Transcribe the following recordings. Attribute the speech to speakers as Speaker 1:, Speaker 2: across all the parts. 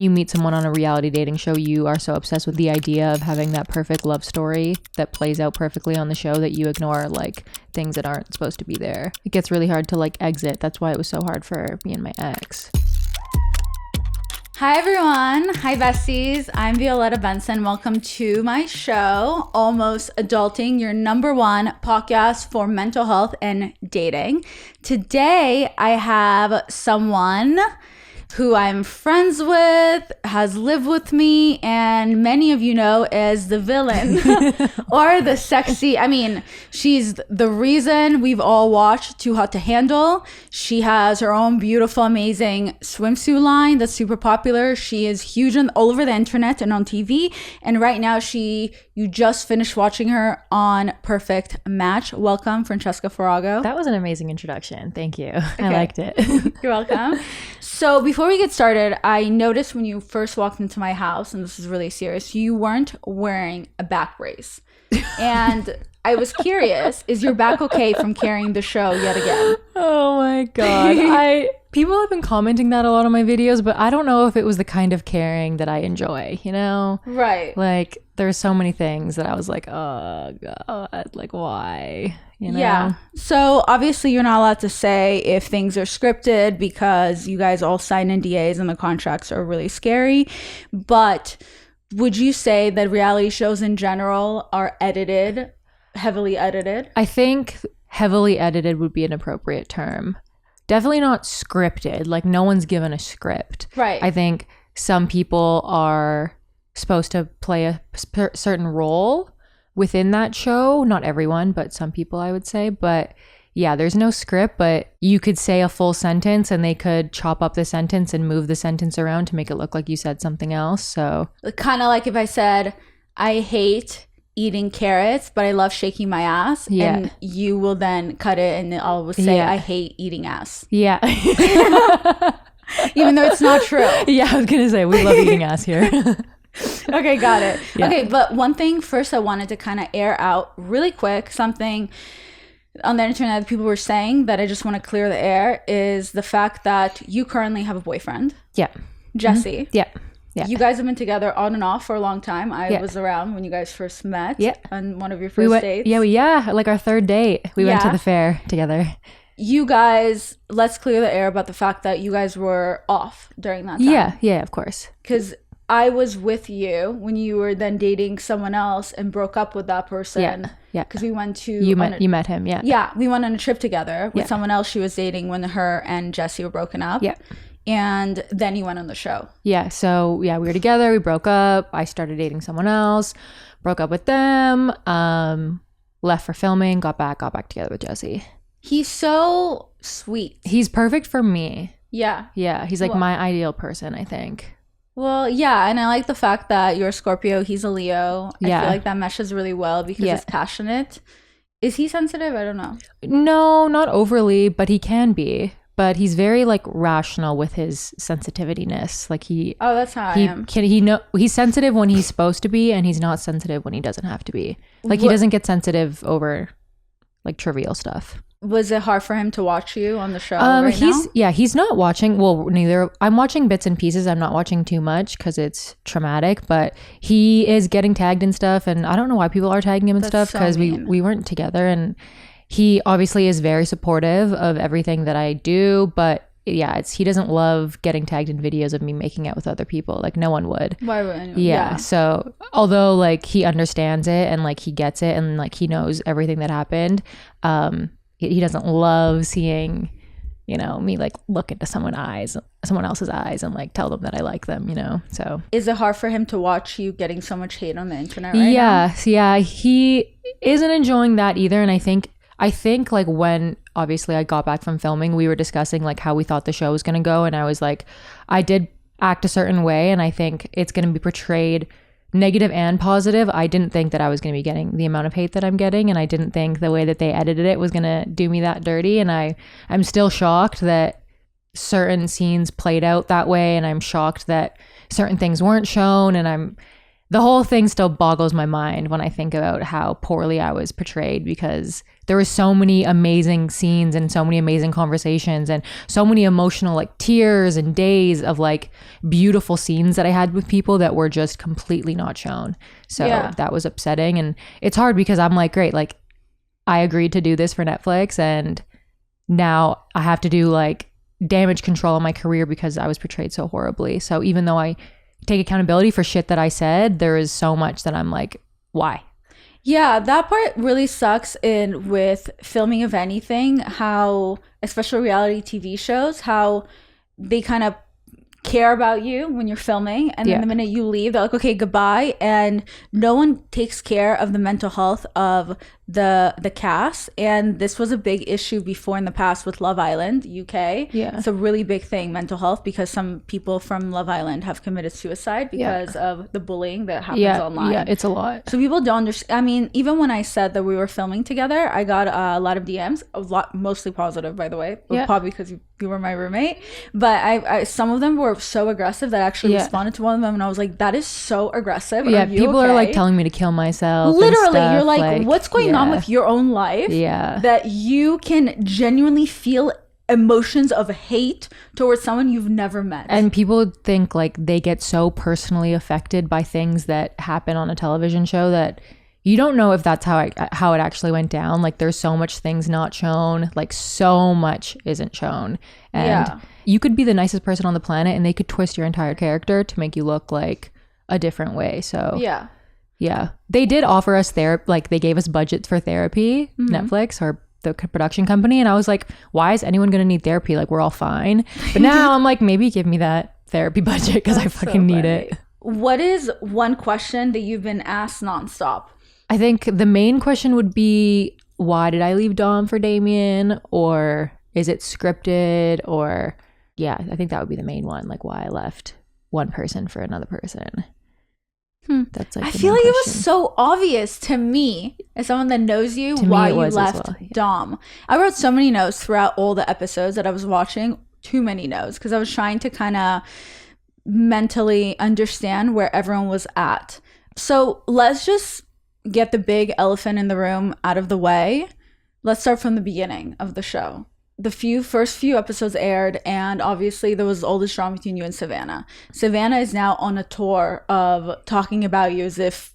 Speaker 1: you meet someone on a reality dating show, you are so obsessed with the idea of having that perfect love story that plays out perfectly on the show that you ignore like things that aren't supposed to be there. It gets really hard to like exit. That's why it was so hard for me and my ex.
Speaker 2: Hi everyone. Hi Besties. I'm Violetta Benson. Welcome to my show, Almost Adulting, your #1 podcast for mental health and dating. Today I have someone who I'm friends with, has lived with me, and many of you know as the villain or the sexy. I mean, she's the reason we've all watched Too Hot to Handle. She has her own beautiful, amazing swimsuit line that's super popular. She is huge all over the internet and on TV. And right now, you just finished watching her on Perfect Match. Welcome, Francesca Farago.
Speaker 1: That was an amazing introduction. Thank you. Okay. I liked it.
Speaker 2: You're welcome. So before we get started, I noticed when you first walked into my house, and this is really serious, you weren't wearing a back brace. And I was curious, is your back okay from carrying the show yet again?
Speaker 1: Oh my God. People have been commenting that a lot on my videos, but I don't know if it was the kind of carrying that I enjoy, you know?
Speaker 2: Right.
Speaker 1: Like, there's so many things that I was like, oh God, like why? You know?
Speaker 2: Yeah. So obviously you're not allowed to say if things are scripted because you guys all sign NDAs and the contracts are really scary. But would you say that reality shows in general are edited, heavily edited?
Speaker 1: I think heavily edited would be an appropriate term. Definitely not scripted. Like no one's given a script.
Speaker 2: Right.
Speaker 1: I think some people are supposed to play a certain role within that show. Not everyone, but some people I would say. But yeah, there's no script, but you could say a full sentence and they could chop up the sentence and move the sentence around to make it look like you said something else. So
Speaker 2: kind of like if I said, I hate eating carrots, but I love shaking my ass. Yeah. And you will then cut it and I'll say, I hate eating ass.
Speaker 1: Yeah.
Speaker 2: Even though it's not true.
Speaker 1: Yeah, I was going to say, we love eating ass here.
Speaker 2: Okay, got it.
Speaker 1: Yeah.
Speaker 2: Okay, but one thing first I wanted to kind of air out really quick, something on the internet that people were saying that I just want to clear the air is the fact that you currently have a boyfriend.
Speaker 1: Yeah.
Speaker 2: Jesse.
Speaker 1: Mm-hmm. Yeah. Yeah.
Speaker 2: You guys have been together on and off for a long time. I was around when you guys first met on one of your first dates.
Speaker 1: Yeah, like our third date. We went to the fair together.
Speaker 2: You guys, let's clear the air about the fact that you guys were off during that time.
Speaker 1: Yeah, of course.
Speaker 2: Because I was with you when you were then dating someone else and broke up with that person. Yeah. Because we went to...
Speaker 1: You met him, yeah.
Speaker 2: Yeah, we went on a trip together with someone else she was dating when her and Jesse were broken up.
Speaker 1: Yeah.
Speaker 2: And then you went on the show.
Speaker 1: Yeah, so we were together, we broke up, I started dating someone else, broke up with them, left for filming, got back together with Jesse.
Speaker 2: He's so sweet.
Speaker 1: He's perfect for me.
Speaker 2: Yeah.
Speaker 1: Yeah, he's like my ideal person, I think.
Speaker 2: Well, yeah, and I like the fact that you're a Scorpio, he's a Leo. I feel like that meshes really well because he's passionate. Is he sensitive? I don't know.
Speaker 1: No, not overly, but he can be. But he's very like rational with his sensitivityness. Like
Speaker 2: oh, that's how I am.
Speaker 1: He's sensitive when he's supposed to be, and he's not sensitive when he doesn't have to be. Like he doesn't get sensitive over like trivial stuff.
Speaker 2: Was it hard for him to watch you on the show right now?
Speaker 1: Yeah, he's not watching. Well, neither. I'm watching bits and pieces. I'm not watching too much because it's traumatic. But he is getting tagged and stuff, and I don't know why people are tagging him and stuff because we weren't together. And he obviously is very supportive of everything that I do, but yeah, he doesn't love getting tagged in videos of me making out with other people. Like no one would.
Speaker 2: Why would anyone?
Speaker 1: Yeah. So although like he understands it and like he gets it and like he knows everything that happened, he doesn't love seeing, you know, me like look into someone else's eyes and like tell them that I like them, you know. So
Speaker 2: is it hard for him to watch you getting so much hate on the internet right now?
Speaker 1: Yeah, he isn't enjoying that either. And I think like when obviously I got back from filming, we were discussing like how we thought the show was going to go. And I was like, I did act a certain way and I think it's going to be portrayed negative and positive. I didn't think that I was going to be getting the amount of hate that I'm getting. And I didn't think the way that they edited it was going to do me that dirty. And I'm still shocked that certain scenes played out that way. And I'm shocked that certain things weren't shown. And the whole thing still boggles my mind when I think about how poorly I was portrayed, because there were so many amazing scenes and so many amazing conversations and so many emotional like tears and days of like beautiful scenes that I had with people that were just completely not shown. So that was upsetting. And it's hard because I'm like, great, like I agreed to do this for Netflix and now I have to do like damage control on my career because I was portrayed so horribly. So even though I take accountability for shit that I said, there is so much that I'm like, why?
Speaker 2: Yeah, that part really sucks in with filming of anything, how, especially reality TV shows, how they kind of care about you when you're filming, and then the minute you leave, they're like, okay, goodbye, and no one takes care of the mental health of the cast. And this was a big issue before in the past with Love Island UK. It's a really big thing, mental health, because some people from Love Island have committed suicide because of the bullying that happens online. It's a lot. So people don't understand. I mean, even when I said that we were filming together, I got a lot of DMs, mostly positive, by the way, probably because you were my roommate, but I some of them were so aggressive that I actually responded to one of them, and I was like, that is so aggressive.
Speaker 1: People are like telling me to kill myself,
Speaker 2: literally. You're like what's going on with your own life that you can genuinely feel emotions of hate towards someone you've never met?
Speaker 1: And people think like they get so personally affected by things that happen on a television show that you don't know if that's how it actually went down. Like there's so much things not shown, like so much isn't shown. And you could be the nicest person on the planet and they could twist your entire character to make you look like a different way. So yeah, they did offer us therapy, like they gave us budgets for therapy, Netflix or the production company, and I was like, why is anyone gonna need therapy? Like we're all fine. But now I'm like, maybe give me that therapy budget because I fucking need it.
Speaker 2: What is one question that you've been asked nonstop?
Speaker 1: I think the main question would be, why did I leave Dom for Damian? Or is it scripted? Or I think that would be the main one, like why I left one person for another person. That's like, I
Speaker 2: feel like it was so obvious to me as someone that knows you why you left Dom. I wrote so many notes throughout all the episodes that I was watching, too many notes, because I was trying to kind of mentally understand where everyone was at. So let's just get the big elephant in the room out of the way. Let's start from the beginning of the show. The first few episodes aired, and obviously there was all this drama between you and Savannah. Savannah is now on a tour of talking about you as if,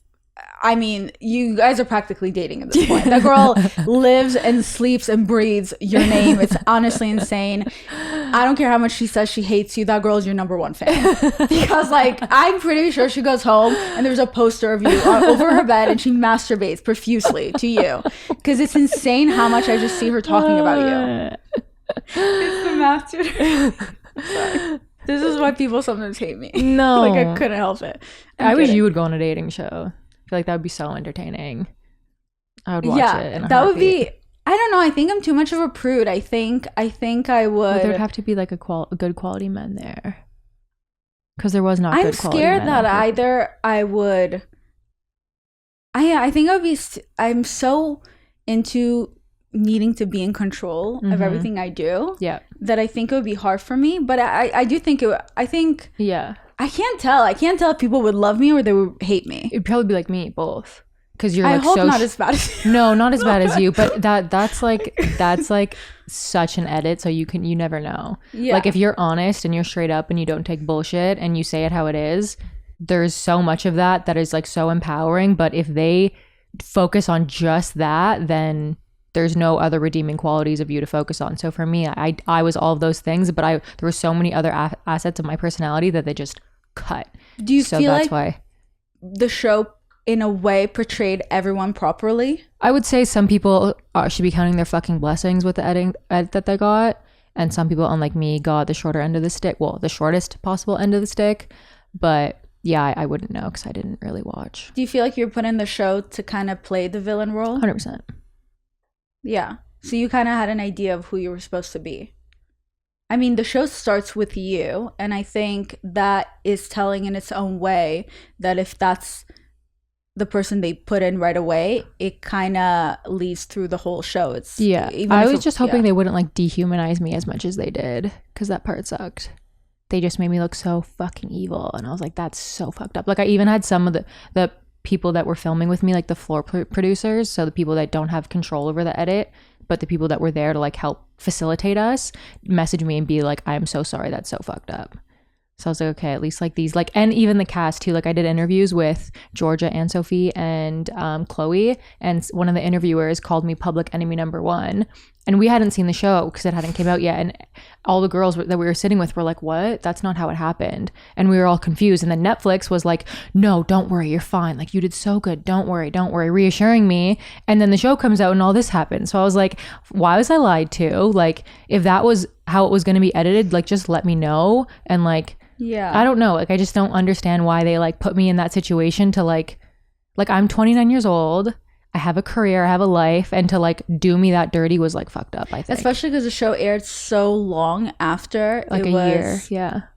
Speaker 2: I mean, you guys are practically dating at this point. That girl lives and sleeps and breathes your name. It's honestly insane. I don't care how much she says she hates you. That girl is your number one fan. Because, like, I'm pretty sure she goes home and there's a poster of you over her bed and she masturbates profusely to you. Because it's insane how much I just see her talking about you. It's the master. Sorry. This is why people sometimes hate me.
Speaker 1: No.
Speaker 2: Like, I couldn't help it.
Speaker 1: I wish you would go on a dating show. I feel like that would be so entertaining. I would watch it in a
Speaker 2: that
Speaker 1: heartbeat.
Speaker 2: Would be, I don't know, I think I'm too much of a prude. I think I would.
Speaker 1: Well, there'd have to be like a good quality men there. Because there was not good quality men.
Speaker 2: I'm scared that either I would... I think I would be... I'm so into needing to be in control of everything I do that I think it would be hard for me. But I do think I think I can't tell if people would love me or they would hate me.
Speaker 1: It'd probably be like me, both, because you're like,
Speaker 2: I hope not as bad as you.
Speaker 1: No, not as bad as you, but that's like such an edit, so you never know. Like if you're honest and you're straight up and you don't take bullshit and you say it how it is, there's so much of that is like so empowering. But if they focus on just that, then there's no other redeeming qualities of you to focus on. So for me, I was all of those things, but there were so many other assets of my personality that they just cut.
Speaker 2: Do you feel that's like why the show in a way portrayed everyone properly?
Speaker 1: I would say some people should be counting their fucking blessings with the edit that they got, and some people, unlike me, got the shorter end of the stick. Well, the shortest possible end of the stick. But yeah, I wouldn't know because I didn't really watch.
Speaker 2: Do you feel like you were put in the show to kind of play the villain role?
Speaker 1: 100%.
Speaker 2: Yeah. So you kind of had an idea of who you were supposed to be. I mean, the show starts with you, and I think that is telling in its own way that if that's the person they put in right away, it kind of leads through the whole show. I was just hoping they wouldn't like dehumanize me as much as they did, because that part sucked.
Speaker 1: they just made me look so fucking evil. And I was like, that's so fucked up. Like I even had some of the people that were filming with me, like the floor producers, so the people that don't have control over the edit, but the people that were there to like help facilitate us, message me and be like, I'm so sorry, that's so fucked up. So I was like, okay, at least like these, like, and even the cast too. Like I did interviews with Georgia and Sophie and Chloe, and one of the interviewers called me public enemy number one. And we hadn't seen the show because it hadn't came out yet. And all the girls that we were sitting with were like, what? That's not how it happened. And we were all confused. And then Netflix was like, no, don't worry, you're fine. Like you did so good. Don't worry, reassuring me. And then the show comes out and all this happened. So I was like, why was I lied to? Like if that was how it was going to be edited, like just let me know. And like, yeah, I don't know. Like I just don't understand why they like put me in that situation to like I'm 29 years old. I have a career, I have a life, and to like do me that dirty was like fucked up, I think.
Speaker 2: Especially because the show aired so long after
Speaker 1: like
Speaker 2: it was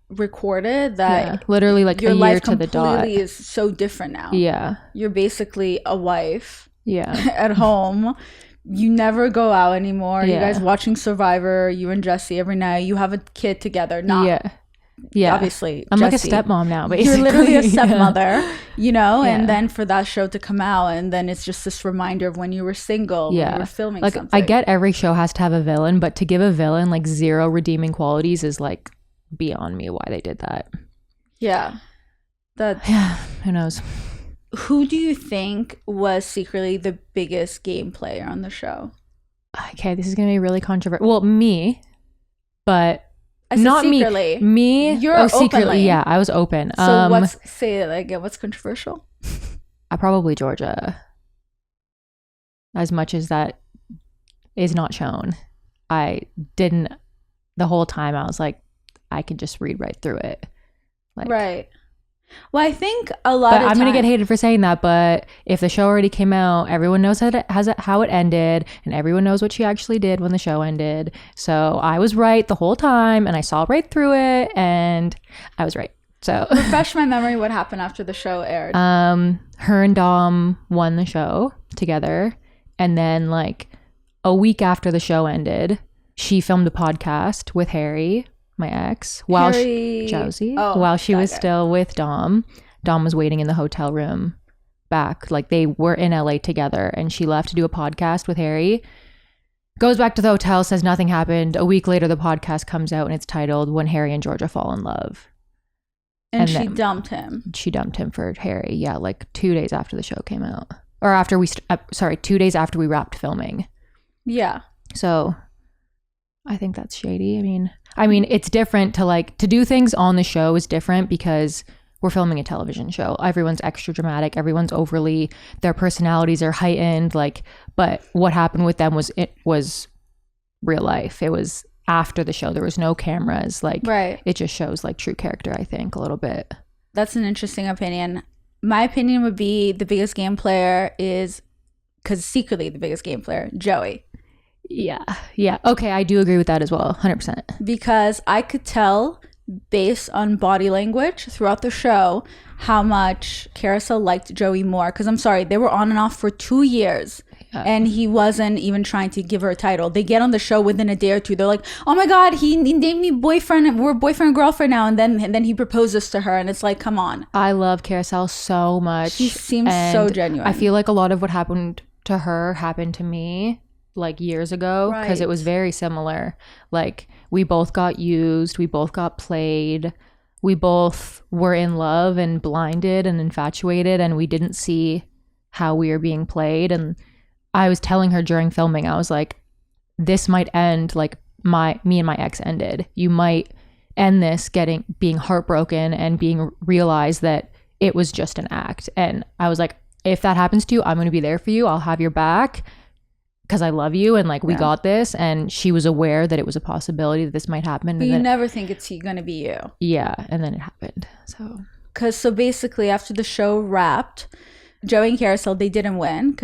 Speaker 2: recorded that
Speaker 1: literally like
Speaker 2: your
Speaker 1: a year
Speaker 2: life
Speaker 1: to the dot.
Speaker 2: completely is so different now.
Speaker 1: Yeah.
Speaker 2: You're basically a wife at home. You never go out anymore. You guys watching Survivor, you and Jesse every night. You have a kid together. Yeah, obviously
Speaker 1: I'm
Speaker 2: Jesse,
Speaker 1: like a stepmom now, basically.
Speaker 2: You're literally a stepmother, you know. And then for that show to come out, and then it's just this reminder of when you were single, when you were filming
Speaker 1: like
Speaker 2: something.
Speaker 1: I get every show has to have a villain, but to give a villain like zero redeeming qualities is like beyond me why they did that. Who knows.
Speaker 2: Who do you think was secretly the biggest game player on the show?
Speaker 1: Okay, this is gonna be really controversial. Well, me, but not
Speaker 2: secretly.
Speaker 1: Me.
Speaker 2: You're
Speaker 1: secretly.
Speaker 2: Openly.
Speaker 1: Yeah, I was open.
Speaker 2: So what's controversial?
Speaker 1: I probably Georgia. As much as that is not shown, I didn't. The whole time I was like, I could just read right through it. Like,
Speaker 2: right. Well, I think a lot of
Speaker 1: I'm gonna get hated for saying that, but if the show already came out, everyone knows how it ended, and everyone knows what she actually did when the show ended. So I was right the whole time, and I saw right through it, and I was right. So
Speaker 2: refresh my memory. What happened after the show aired?
Speaker 1: Her and Dom won the show together, and then like a week after the show ended, she filmed a podcast with Harry, my ex, while she was still with Dom. Dom was waiting in the hotel room back, like they were in LA together, and she left to do a podcast with Harry, goes back to the hotel, says nothing happened. A week later the podcast comes out and it's titled When Harry and Georgia Fall in Love.
Speaker 2: And she dumped him.
Speaker 1: She dumped him for Harry, like 2 days after the show came out, or after 2 days after we wrapped filming. So I think that's shady. I mean, it's different to do things on the show is different because we're filming a television show. Everyone's extra dramatic. Everyone's overly, their personalities are heightened. But what happened with them was real life. It was after the show. There was no cameras. Right. It just shows true character, I think, a little bit.
Speaker 2: That's an interesting opinion. My opinion would be the biggest game player is, because secretly the biggest game player, Joey.
Speaker 1: Yeah. Okay, I do agree with that as well, 100%.
Speaker 2: Because I could tell based on body language throughout the show how much Carousel liked Joey more. Because I'm sorry, they were on and off for 2 years. And he wasn't even trying to give her a title. They get on the show within a day or two. They're like, oh my God, he named me boyfriend. We're boyfriend and girlfriend now. And then he proposes to her. And it's like, come on.
Speaker 1: I love Carousel so much.
Speaker 2: She seems so genuine.
Speaker 1: I feel like a lot of what happened to her happened to me years ago, because it was very similar. We both got used, we both got played, we both were in love and blinded and infatuated, and we didn't see how we were being played. And I was telling her during filming, I was like, this might end like me and my ex ended. You might end this being heartbroken and being realized that it was just an act. And I was like, if that happens to you, I'm going to be there for you. I'll have your back, because I love you, and we got this. And she was aware that it was a possibility that this might happen.
Speaker 2: But you never think it's going to be you.
Speaker 1: Yeah, and then it happened.
Speaker 2: So basically, after the show wrapped, Joey and Carousel, they didn't win.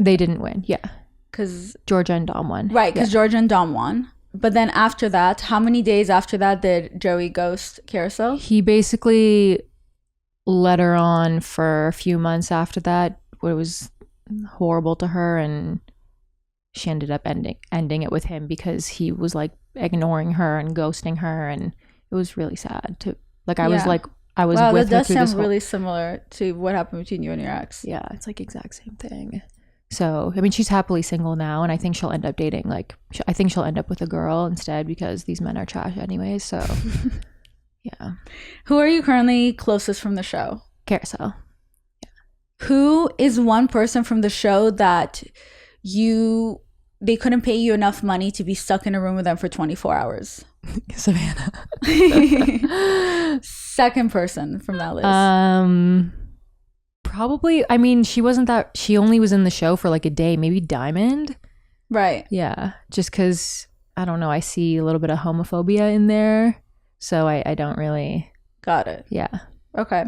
Speaker 1: They didn't win, yeah.
Speaker 2: Because
Speaker 1: Georgia and Dom won.
Speaker 2: Right, because Georgia and Dom won. But then after that, how many days after that did Joey ghost Carousel? He
Speaker 1: basically led her on for a few months after that. It was horrible to her, and she ended up ending it with him because he was ignoring her and ghosting her, and it was really sad to like. I was like, I was
Speaker 2: wow,
Speaker 1: with
Speaker 2: that
Speaker 1: her
Speaker 2: does
Speaker 1: through
Speaker 2: sound
Speaker 1: this
Speaker 2: really similar to what happened between you and your ex.
Speaker 1: Yeah, it's like exact same thing. So I mean, she's happily single now, and I think she'll end up dating like I think she'll end up with a girl instead because these men are trash anyways. So yeah.
Speaker 2: Who are you currently closest from the show?
Speaker 1: Carousel.
Speaker 2: Who is one person from the show that they couldn't pay you enough money to be stuck in a room with them for 24 hours?
Speaker 1: Savannah.
Speaker 2: Second person from that list.
Speaker 1: Probably, I mean, she only was in the show for like a day, maybe Diamond.
Speaker 2: Right.
Speaker 1: Yeah. Just because, I don't know, I see a little bit of homophobia in there. So I don't really.
Speaker 2: Got it.
Speaker 1: Yeah.
Speaker 2: Okay.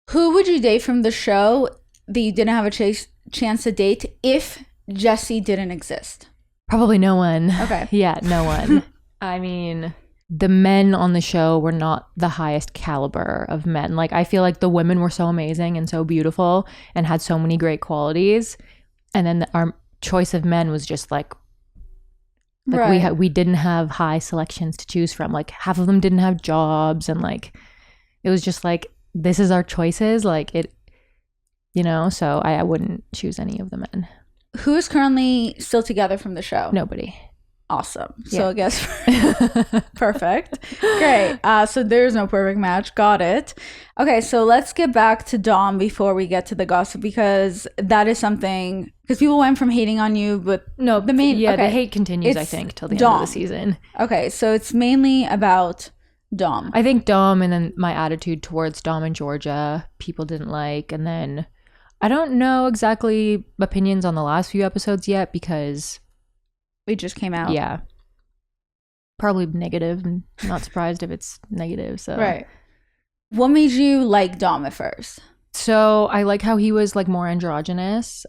Speaker 2: Who would you date from the show that you didn't have a chance to date if Jesse didn't exist?
Speaker 1: Probably no one.
Speaker 2: Okay.
Speaker 1: Yeah, no one. I mean, the men on the show were not the highest caliber of men. Like, I feel like the women were so amazing and so beautiful and had so many great qualities. And then our choice of men was just like right. we didn't have high selections to choose from. Like, half of them didn't have jobs, and like, it was just like, this is our choices, like it, you know, so I wouldn't choose any of the men.
Speaker 2: Who is currently still together from the show?
Speaker 1: Nobody.
Speaker 2: Awesome. So I guess perfect. Great. So there's no perfect match. Got it. Okay, so let's get back to Dom before we get to the gossip, because that is something, because people went from hating on you, but
Speaker 1: no, the main the hate continues, I think, till the end of the season.
Speaker 2: Okay, so it's mainly about Dom.
Speaker 1: I think Dom, and then my attitude towards Dom and Georgia, people didn't like. And then I don't know exactly opinions on the last few episodes yet because
Speaker 2: it just came out.
Speaker 1: Yeah. Probably negative. I'm not surprised if it's negative. So
Speaker 2: right. What made you like Dom at first?
Speaker 1: So I like how he was like more androgynous.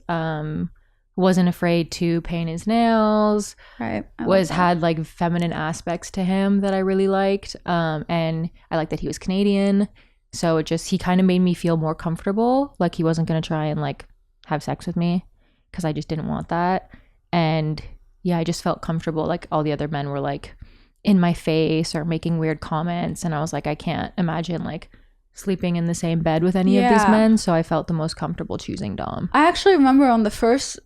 Speaker 1: Wasn't afraid to paint his nails.
Speaker 2: Right.
Speaker 1: Had like feminine aspects to him that I really liked. And I like that he was Canadian. So he kind of made me feel more comfortable. Like he wasn't going to try and like have sex with me because I just didn't want that. And yeah, I just felt comfortable. Like all the other men were like in my face or making weird comments. And I was like, I can't imagine like sleeping in the same bed with any of these men, so I felt the most comfortable choosing Dom.
Speaker 2: I actually remember on the first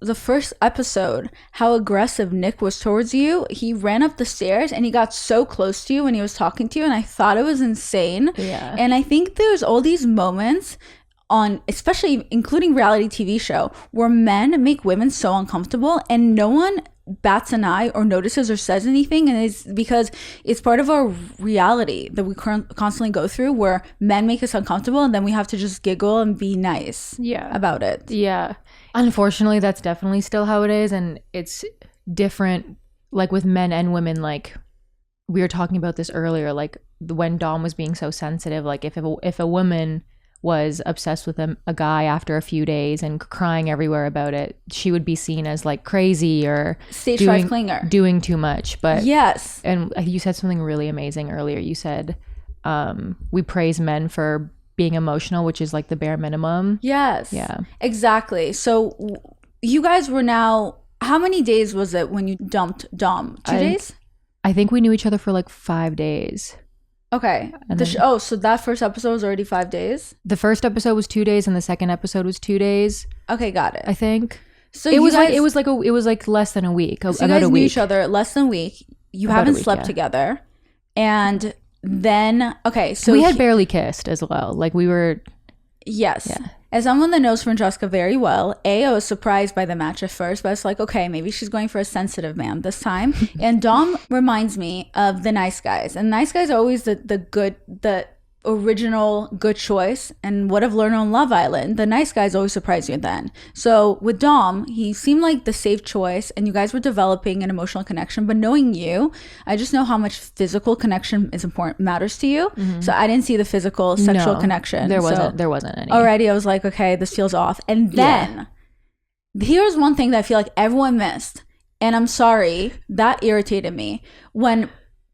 Speaker 2: episode how aggressive Nick was towards you. He ran up the stairs and he got so close to you when he was talking to you, and I thought it was insane.
Speaker 1: Yeah.
Speaker 2: And I think there's all these moments on, especially including reality TV show, where men make women so uncomfortable and no one bats an eye or notices or says anything, and it's because it's part of our reality that we constantly go through, where men make us uncomfortable and then we have to just giggle and be nice about it.
Speaker 1: Yeah, unfortunately that's definitely still how it is, and it's different like with men and women. Like we were talking about this earlier, like when Dom was being so sensitive, like if a woman was obsessed with a guy after a few days and crying everywhere about it, she would be seen as like crazy or
Speaker 2: stage 5 clinger,
Speaker 1: doing too much. But
Speaker 2: yes,
Speaker 1: and you said something really amazing earlier. You said we praise men for being emotional, which is like the bare minimum.
Speaker 2: Yes.
Speaker 1: Yeah,
Speaker 2: exactly. So you guys were now, how many days was it when you dumped Dom? 2 days?
Speaker 1: I think we knew each other for like 5 days.
Speaker 2: Okay. So that first episode was already 5 days?
Speaker 1: The first episode was 2 days and the second episode was 2 days.
Speaker 2: Okay, got it.
Speaker 1: I think.
Speaker 2: So
Speaker 1: it was like less than a week.
Speaker 2: So you guys knew each other less than a week. You haven't slept together. And then so
Speaker 1: we had barely kissed as well. Like we were.
Speaker 2: Yes. Yeah. As someone that knows Francesca very well, I was surprised by the match at first, but it's like, okay, maybe she's going for a sensitive man this time. And Dom reminds me of the nice guys. And nice guys are always the original good choice. And what I've learned on Love Island, the nice guys always surprise you then. So with Dom, he seemed like the safe choice, and you guys were developing an emotional connection. But knowing you, I just know how much physical connection is important, matters to you. Mm-hmm. So I didn't see the physical sexual connection.
Speaker 1: There wasn't any.
Speaker 2: Already I was like, okay, this feels off. And then here's one thing that I feel like everyone missed, and I'm sorry, that irritated me.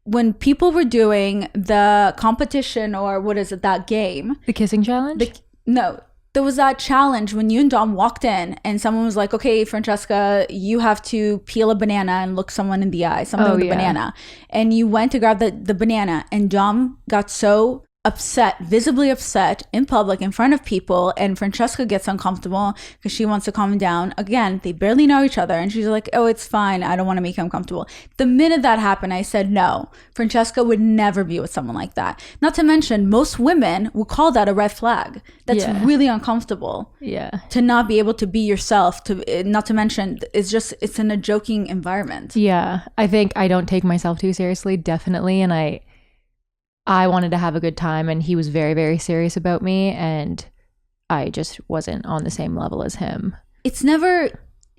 Speaker 2: When people were doing the competition, or what is it, that game?
Speaker 1: The kissing challenge?
Speaker 2: No. there was that challenge when you and Dom walked in and someone was like, okay, Francesca, you have to peel a banana and look someone in the eye, something with a banana. And you went to grab the banana, and Dom got so upset, visibly upset in public in front of people, and Francesca gets uncomfortable because she wants to calm him down. Again, they barely know each other, and she's like, oh, it's fine, I don't want to make him comfortable. The minute that happened, I said, no, Francesca would never be with someone like that. Not to mention, most women would call that a red flag. That's really uncomfortable. To not be able to be yourself, to not to mention, it's in a joking environment.
Speaker 1: I think I don't take myself too seriously, definitely, and I wanted to have a good time, and he was very, very serious about me, and I just wasn't on the same level as him.
Speaker 2: It's never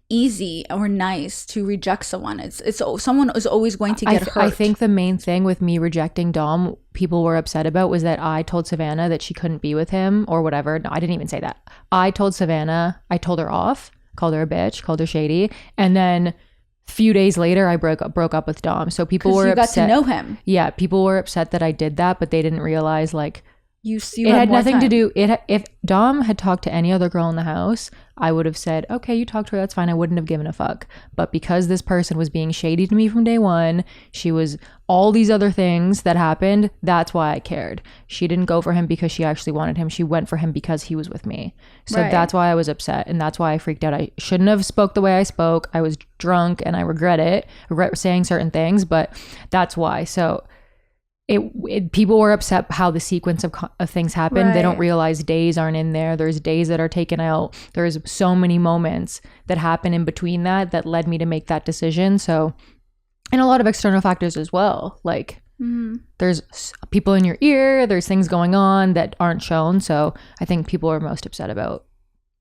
Speaker 2: easy or nice to reject someone. It's someone is always going to get hurt.
Speaker 1: I think the main thing with me rejecting Dom, people were upset about, was that I told Savannah that she couldn't be with him or whatever. No, I didn't even say that. I told Savannah, I told her off, called her a bitch, called her shady, and then few days later, I broke up with Dom. So people were upset.
Speaker 2: You got to know him.
Speaker 1: Yeah, people were upset that I did that, but they didn't realize like
Speaker 2: you
Speaker 1: it had nothing to do. If Dom had talked to any other girl in the house, I would have said, okay, you talked to her, that's fine. I wouldn't have given a fuck. But because this person was being shady to me from day one, she was all these other things that happened, that's why I cared. She didn't go for him because she actually wanted him. She went for him because he was with me. So that's why I was upset, and that's why I freaked out. I shouldn't have spoke the way I spoke. I was drunk and I regret it, saying certain things, but that's why. So people were upset how the sequence of things happened. They don't realize days aren't in there. There's days that are taken out. There's so many moments that happen in between that led me to make that decision. So, and a lot of external factors as well. Like there's people in your ear, there's things going on that aren't shown. So I think people are most upset about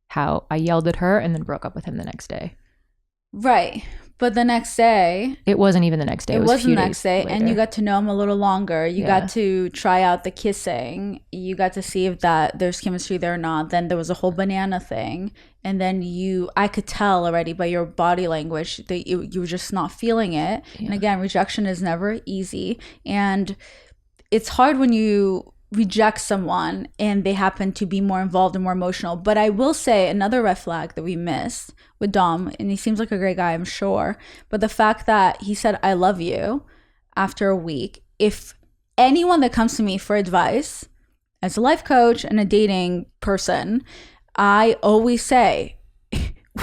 Speaker 1: how I yelled at her and then broke up with him the next day.
Speaker 2: Right. But the next day...
Speaker 1: It wasn't even the next day. It was the next day. Later.
Speaker 2: And you got to know him a little longer. You got to try out the kissing. You got to see if there's chemistry there or not. Then there was a whole banana thing. And then I could tell already by your body language that you were just not feeling it. Yeah. And again, rejection is never easy. And it's hard when you reject someone and they happen to be more involved and more emotional. But I will say another red flag that we missed with Dom, and he seems like a great guy, I'm sure, but the fact that he said I love you after a week. If anyone that comes to me for advice as a life coach and a dating person, I always say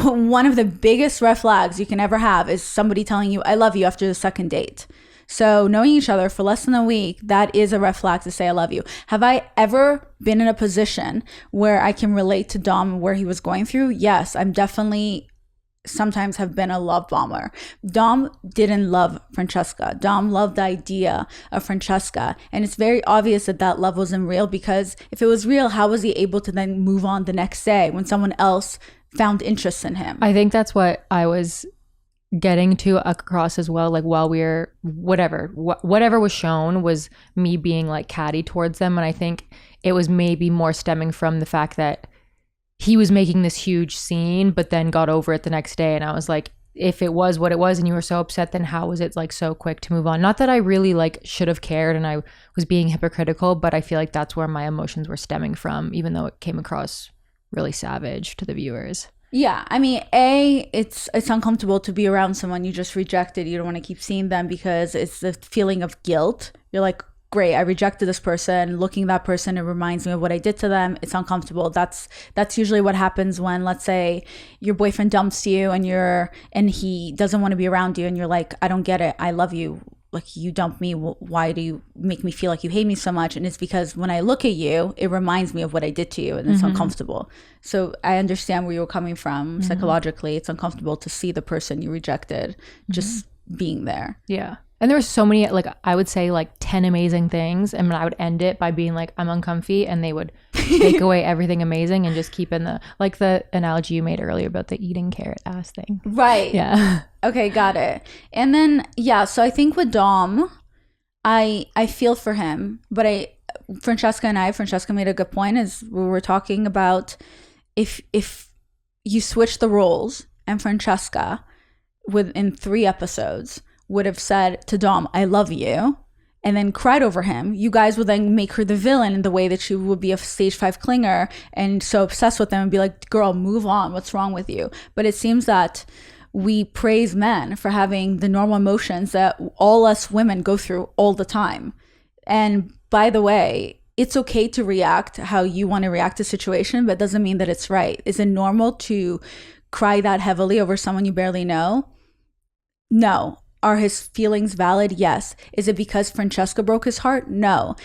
Speaker 2: one of the biggest red flags you can ever have is somebody telling you I love you after the second date. So knowing each other for less than a week, that is a red flag to say I love you. Have I ever been in a position where I can relate to Dom where he was going through? Yes, I'm definitely sometimes have been a love bomber. Dom didn't love Francesca. Dom loved the idea of Francesca. And it's very obvious that love wasn't real, because if it was real, how was he able to then move on the next day when someone else found interest in him?
Speaker 1: I think that's what I was getting to across as well. Like while we're whatever was shown was me being like catty towards them, and I think it was maybe more stemming from the fact that he was making this huge scene but then got over it the next day, and I was like, if it was what it was and you were so upset, then how was it like so quick to move on? Not that I really like should have cared and I was being hypocritical, but I feel like that's where my emotions were stemming from, even though it came across really savage to the viewers.
Speaker 2: Yeah, I mean, it's uncomfortable to be around someone you just rejected. You don't want to keep seeing them because it's the feeling of guilt. You're like, great, I rejected this person. Looking at that person, it reminds me of what I did to them. It's uncomfortable. That's usually what happens when, let's say, your boyfriend dumps you and he doesn't want to be around you, and you're like, I don't get it. I love you. Like, you dumped me. Why do you make me feel like you hate me so much? And it's because when I look at you, it reminds me of what I did to you, and it's uncomfortable. So I understand where you're coming from psychologically. It's uncomfortable to see the person you rejected just being there.
Speaker 1: Yeah. And there were so many, like, I would say like 10 amazing things, and I would end it by being like, I'm uncomfy, and they would take away everything amazing and just keep in the analogy you made earlier about the eating carrot ass thing.
Speaker 2: Right.
Speaker 1: Yeah.
Speaker 2: Okay, got it. And then, yeah, so I think with Dom, I feel for him, but Francesca made a good point, as we were talking about, if you switch the roles and Francesca within 3 episodes would have said to Dom, I love you, and then cried over him, you guys would then make her the villain in the way that she would be a stage 5 clinger and so obsessed with them and be like, girl, move on. What's wrong with you? But it seems that we praise men for having the normal emotions that all us women go through all the time. And by the way, it's okay to react how you want to react to a situation, but it doesn't mean that it's right. Is it normal to cry that heavily over someone you barely know? No. Are his feelings valid? Yes. Is it because Francesca broke his heart? No.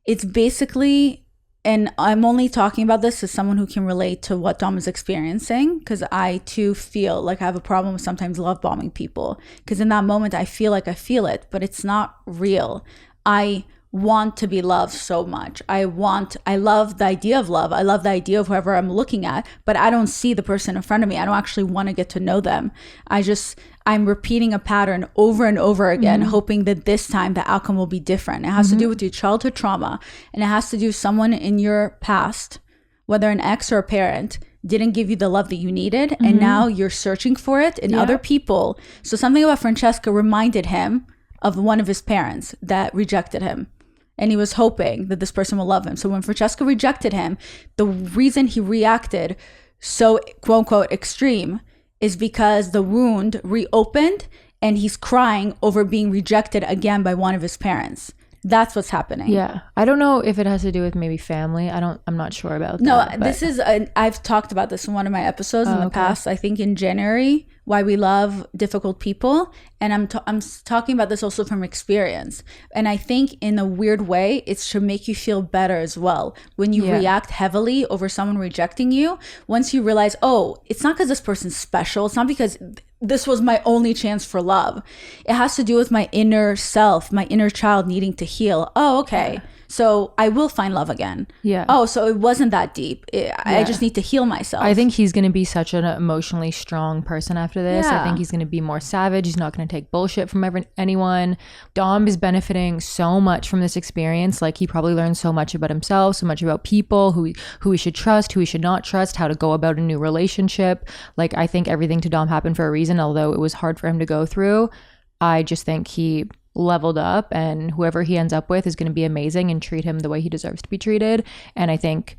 Speaker 2: It's basically, and I'm only talking about this as someone who can relate to what Dom is experiencing, because I too feel like I have a problem with sometimes love bombing people, because in that moment I feel like I feel it, but it's not real. I want to be loved so much. I love the idea of love. I love the idea of whoever I'm looking at, but I don't see the person in front of me. I don't actually want to get to know them. I'm repeating a pattern over and over again, hoping that this time the outcome will be different. It has to do with your childhood trauma, and it has to do with someone in your past, whether an ex or a parent, didn't give you the love that you needed, and now you're searching for it in other people. So something about Francesca reminded him of one of his parents that rejected him. And he was hoping that this person will love him. So when Francesca rejected him, the reason he reacted so quote unquote extreme is because the wound reopened and he's crying over being rejected again by one of his parents. That's what's happening.
Speaker 1: Yeah. I don't know if it has to do with maybe family. I'm not sure about
Speaker 2: no,
Speaker 1: that.
Speaker 2: No, I've talked about this in one of my episodes in the past, I think in January, why we love difficult people. And I'm talking about this also from experience. And I think in a weird way, it should make you feel better as well. When you react heavily over someone rejecting you, once you realize, oh, it's not because this person's special. It's not because this was my only chance for love. It has to do with my inner self, my inner child needing to heal. Oh, okay. Yeah. So I will find love again. Yeah. Oh, so it wasn't that deep. I just need to heal myself.
Speaker 1: I think he's going to be such an emotionally strong person after this. I think he's going to be more savage. He's not going to take bullshit from anyone. Dom is benefiting so much from this experience. Like, he probably learned so much about himself, so much about people, who he should trust, who he should not trust, how to go about a new relationship. Like, I think everything to Dom happened for a reason, although it was hard for him to go through. I just think he leveled up, and whoever he ends up with is going to be amazing and treat him the way he deserves to be treated. And I think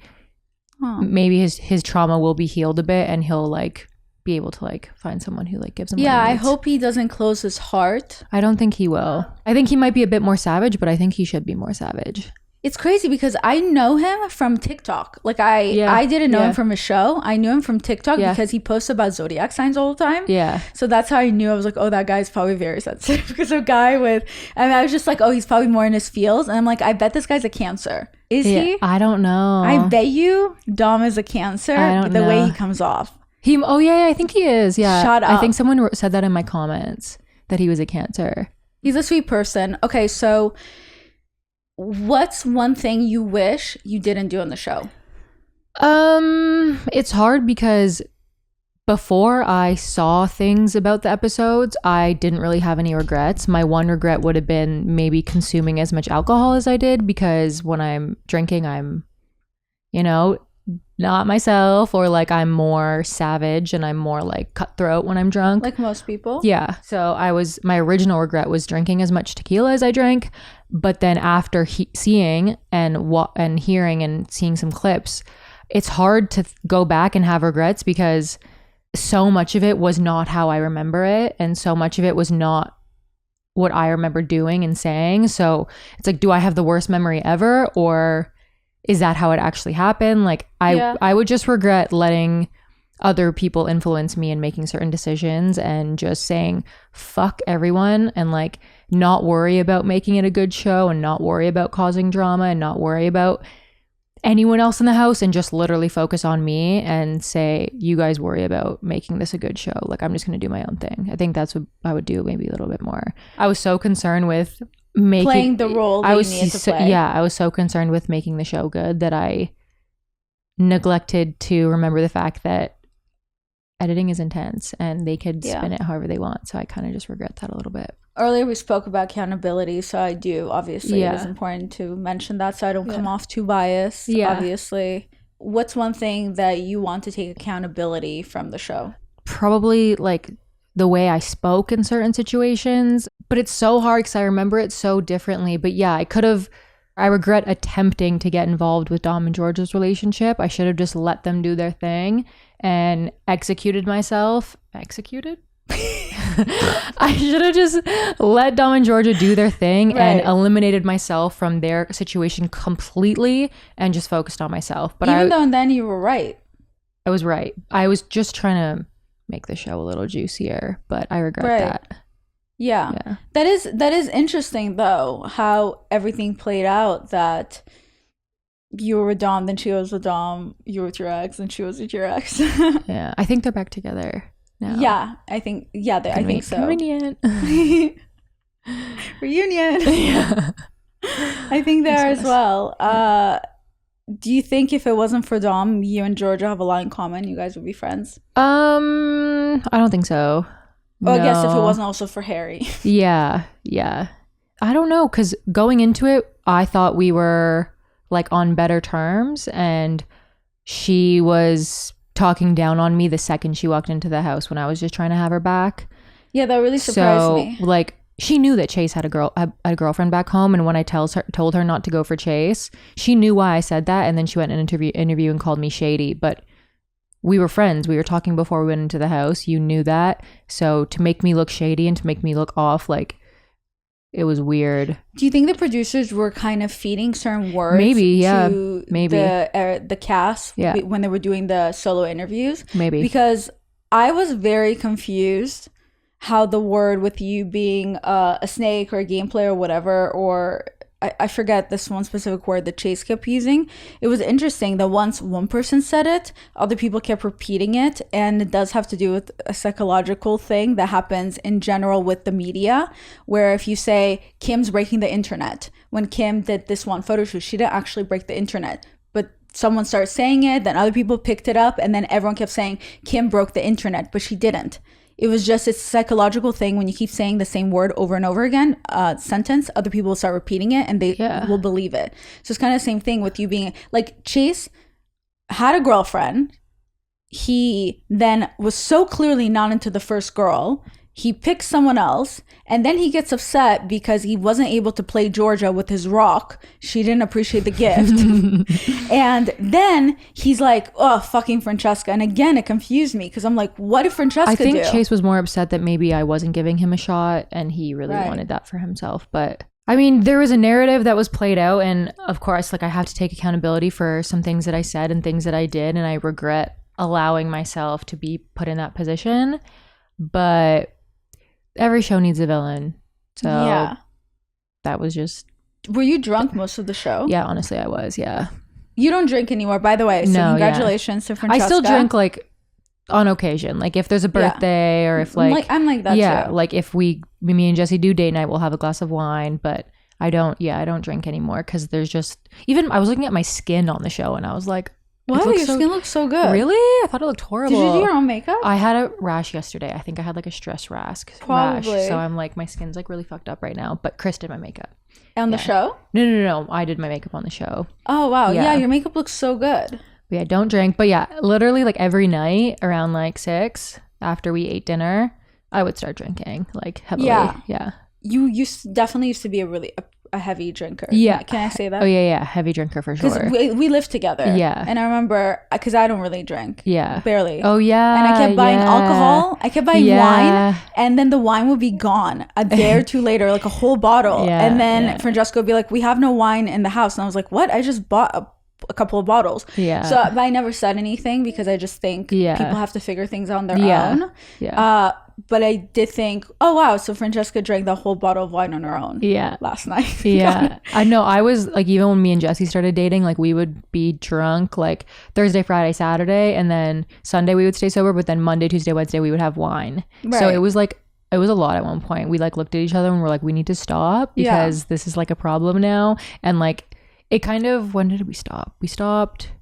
Speaker 1: maybe his trauma will be healed a bit, and he'll like be able to like find someone who like gives him what he needs.
Speaker 2: I hope he doesn't close his heart.
Speaker 1: I don't think he will. I think he might be a bit more savage, but I think he should be more savage.
Speaker 2: It's crazy because I know him from TikTok. Like I didn't know him from a show. I knew him from TikTok because he posts about zodiac signs all the time. Yeah. So that's how I knew. I was like, oh, that guy's probably very sensitive because a guy with, and I was just like, oh, he's probably more in his feels. And I'm like, I bet this guy's a Cancer. Is he?
Speaker 1: I don't know.
Speaker 2: I bet you Dom is a Cancer. I don't know. The way he comes off.
Speaker 1: I think he is. Yeah.
Speaker 2: Shut up.
Speaker 1: I think someone said that in my comments that he was a Cancer.
Speaker 2: He's a sweet person. Okay, so what's one thing you wish you didn't do on the show?
Speaker 1: It's hard because before I saw things about the episodes, I didn't really have any regrets. My one regret would have been maybe consuming as much alcohol as I did, because when I'm drinking, I'm, not myself, or like I'm more savage and I'm more like cutthroat when I'm drunk.
Speaker 2: Like most people.
Speaker 1: Yeah. So my original regret was drinking as much tequila as I drank. But then after seeing and hearing and seeing some clips, it's hard to go back and have regrets, because so much of it was not how I remember it. And so much of it was not what I remember doing and saying. So it's like, do I have the worst memory ever? Or is that how it actually happened? Like I would just regret letting other people influence me in making certain decisions and just saying fuck everyone, and like not worry about making it a good show, and not worry about causing drama, and not worry about anyone else in the house, and just literally focus on me and say, you guys worry about making this a good show. Like, I'm just going to do my own thing. I think that's what I would do, maybe a little bit more. I was so concerned with
Speaker 2: playing the role that you needed to play.
Speaker 1: I was so concerned with making the show good that I neglected to remember the fact that editing is intense and they could spin it however they want. So I kind of just regret that a little bit.
Speaker 2: Earlier we spoke about accountability, so I do, obviously it is important to mention that so I don't come off too biased, obviously. What's one thing that you want to take accountability from the show?
Speaker 1: Probably like the way I spoke in certain situations. But it's so hard because I remember it so differently. But yeah, I regret attempting to get involved with Dom and Georgia's relationship. I should have just let them do their thing and executed myself. Executed? I should have just let Dom and Georgia do their thing and eliminated myself from their situation completely and just focused on myself. But
Speaker 2: even though then you were right.
Speaker 1: I was right. I was just trying to make the show a little juicier, but I regret that.
Speaker 2: Yeah. That is interesting though, how everything played out, that you were with Dom, then she was with Dom, you were with your ex, and she was with your ex.
Speaker 1: Yeah. I think they're back together now.
Speaker 2: Yeah. I think so.
Speaker 1: Convenient.
Speaker 2: Reunion.
Speaker 1: Yeah.
Speaker 2: I think there as well. Do you think if it wasn't for Dom, you and Georgia have a lot in common? You guys would be friends?
Speaker 1: I don't think so.
Speaker 2: Well, I guess if it wasn't also for Harry.
Speaker 1: Yeah. I don't know, because going into it, I thought we were like on better terms, and she was talking down on me the second she walked into the house when I was just trying to have her back.
Speaker 2: Yeah, that really surprised me.
Speaker 1: Like, she knew that Chase had a girlfriend back home, and when I told her not to go for Chase, she knew why I said that, and then she went and interview and called me shady. But we were friends. We were talking before we went into the house. You knew that. So to make me look shady and to make me look off, like, it was weird.
Speaker 2: Do you think the producers were kind of feeding certain words
Speaker 1: to
Speaker 2: the cast when they were doing the solo interviews?
Speaker 1: Maybe.
Speaker 2: Because I was very confused how the word with you being a snake or a gameplay or whatever, or I forget this one specific word that Chase kept using. It was interesting that once one person said it, other people kept repeating it. And it does have to do with a psychological thing that happens in general with the media, where if you say Kim's breaking the internet, when Kim did this one photo shoot, she didn't actually break the internet, but someone started saying it, then other people picked it up, and then everyone kept saying Kim broke the internet, but she didn't. It was just a psychological thing. When you keep saying the same word over and over again, sentence, other people will start repeating it and they will believe it. So it's kind of the same thing with you being like, Chase had a girlfriend. He then was so clearly not into the first girl. He picked someone else, and then he gets upset because he wasn't able to play Georgia with his rock. She didn't appreciate the gift. And then he's like, oh, fucking Francesca. And again, it confused me because I'm like, what did Francesca do?
Speaker 1: I think Chase was more upset that maybe I wasn't giving him a shot, and he really wanted that for himself. But I mean, there was a narrative that was played out, and of course, like, I have to take accountability for some things that I said and things that I did, and I regret allowing myself to be put in that position. But every show needs a villain. So that was just...
Speaker 2: Were you drunk most of the show?
Speaker 1: Yeah, honestly, I was, yeah.
Speaker 2: You don't drink anymore, by the way. So congratulations to Francesca.
Speaker 1: I still drink, like, on occasion. Like, if there's a birthday or if, like...
Speaker 2: I'm like that, too.
Speaker 1: Like, if me and Jesse do date night, we'll have a glass of wine. But I don't drink anymore because there's just... Even I was looking at my skin on the show and I was like...
Speaker 2: Wow, your skin looks so good.
Speaker 1: Really? I thought it looked horrible.
Speaker 2: Did you do your own makeup?
Speaker 1: I had a rash yesterday. I think I had like a stress rash.
Speaker 2: Probably.
Speaker 1: So I'm like, my skin's like really fucked up right now. But Chris did my makeup.
Speaker 2: On the show?
Speaker 1: No. I did my makeup on the show.
Speaker 2: Oh, wow. Yeah, your makeup looks so good.
Speaker 1: But yeah, don't drink. But yeah, literally like every night around like 6 after we ate dinner, I would start drinking like heavily. Yeah.
Speaker 2: You definitely used to be a heavy drinker.
Speaker 1: Yeah.
Speaker 2: Can I say that?
Speaker 1: Oh, yeah. Heavy drinker for sure.
Speaker 2: Because we lived together.
Speaker 1: Yeah.
Speaker 2: And I remember, because I don't really drink.
Speaker 1: Yeah.
Speaker 2: Barely.
Speaker 1: Oh, yeah.
Speaker 2: And I kept buying alcohol. I kept buying wine. And then the wine would be gone a day or two later, like a whole bottle. And then Francesca would be like, we have no wine in the house. And I was like, what? I just bought a couple of bottles.
Speaker 1: Yeah.
Speaker 2: So but I never said anything because I just think people have to figure things out on their own.
Speaker 1: Yeah.
Speaker 2: But I did think, oh wow, so Francesca drank the whole bottle of wine on her own.
Speaker 1: Yeah.
Speaker 2: Last night.
Speaker 1: Yeah. I know. I was like, even when me and Jesse started dating, like we would be drunk like Thursday, Friday, Saturday, and then Sunday we would stay sober, but then Monday, Tuesday, Wednesday we would have wine. Right. So it was a lot at one point. We like looked at each other and we're like, we need to stop because this is like a problem now. And like it kind of, when did we stop? We stopped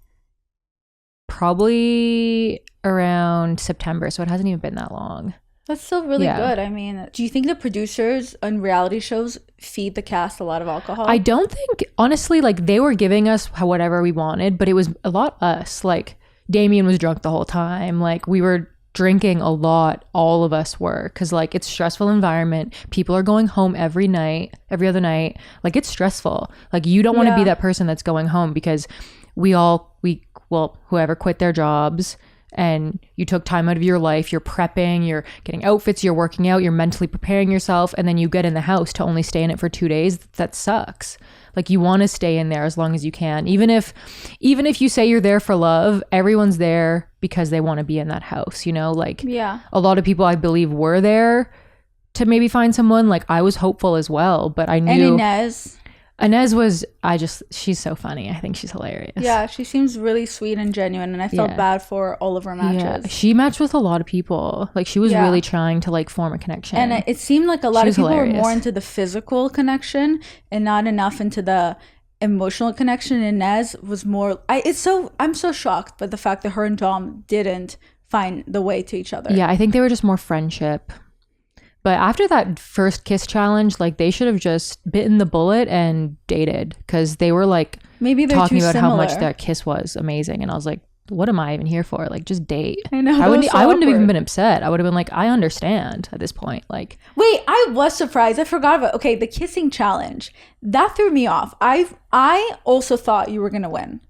Speaker 1: probably around September. So it hasn't even been that long.
Speaker 2: That's still really good. I mean, do you think the producers on reality shows feed the cast a lot of alcohol?
Speaker 1: I don't think, honestly, like they were giving us whatever we wanted, but it was a lot us. Like Damian was drunk the whole time. Like we were drinking a lot. All of us were, because like it's a stressful environment. People are going home every other night. Like it's stressful. Like you don't want to be that person that's going home, because whoever quit their jobs and you took time out of your life, you're prepping, you're getting outfits, you're working out, you're mentally preparing yourself, and then you get in the house to only stay in it for 2 days. That sucks. Like you want to stay in there as long as you can. Even if you say you're there for love, everyone's there because they want to be in that house, you know? Like a lot of people I believe were there to maybe find someone. Like I was hopeful as well, but I knew Inez was, she's so funny. I think she's hilarious.
Speaker 2: Yeah, she seems really sweet and genuine, and I felt bad for all of her matches.
Speaker 1: Yeah. She matched with a lot of people. Like she was really trying to like form a connection.
Speaker 2: And it seemed like a lot of people were more into the physical connection and not enough into the emotional connection. Inez was more, I'm so shocked by the fact that her and Dom didn't find the way to each other.
Speaker 1: Yeah, I think they were just more friendship. But after that first kiss challenge, like they should have just bitten the bullet and dated, because they were like
Speaker 2: maybe they're
Speaker 1: talking
Speaker 2: too
Speaker 1: about
Speaker 2: similar.
Speaker 1: how much that kiss was amazing, and I was like, what am I even here for? Like just date.
Speaker 2: I know.
Speaker 1: I wouldn't have even been upset. I would have been like, I understand at this point. Like
Speaker 2: wait, I was surprised. I forgot about the kissing challenge. That threw me off. I also thought you were gonna win.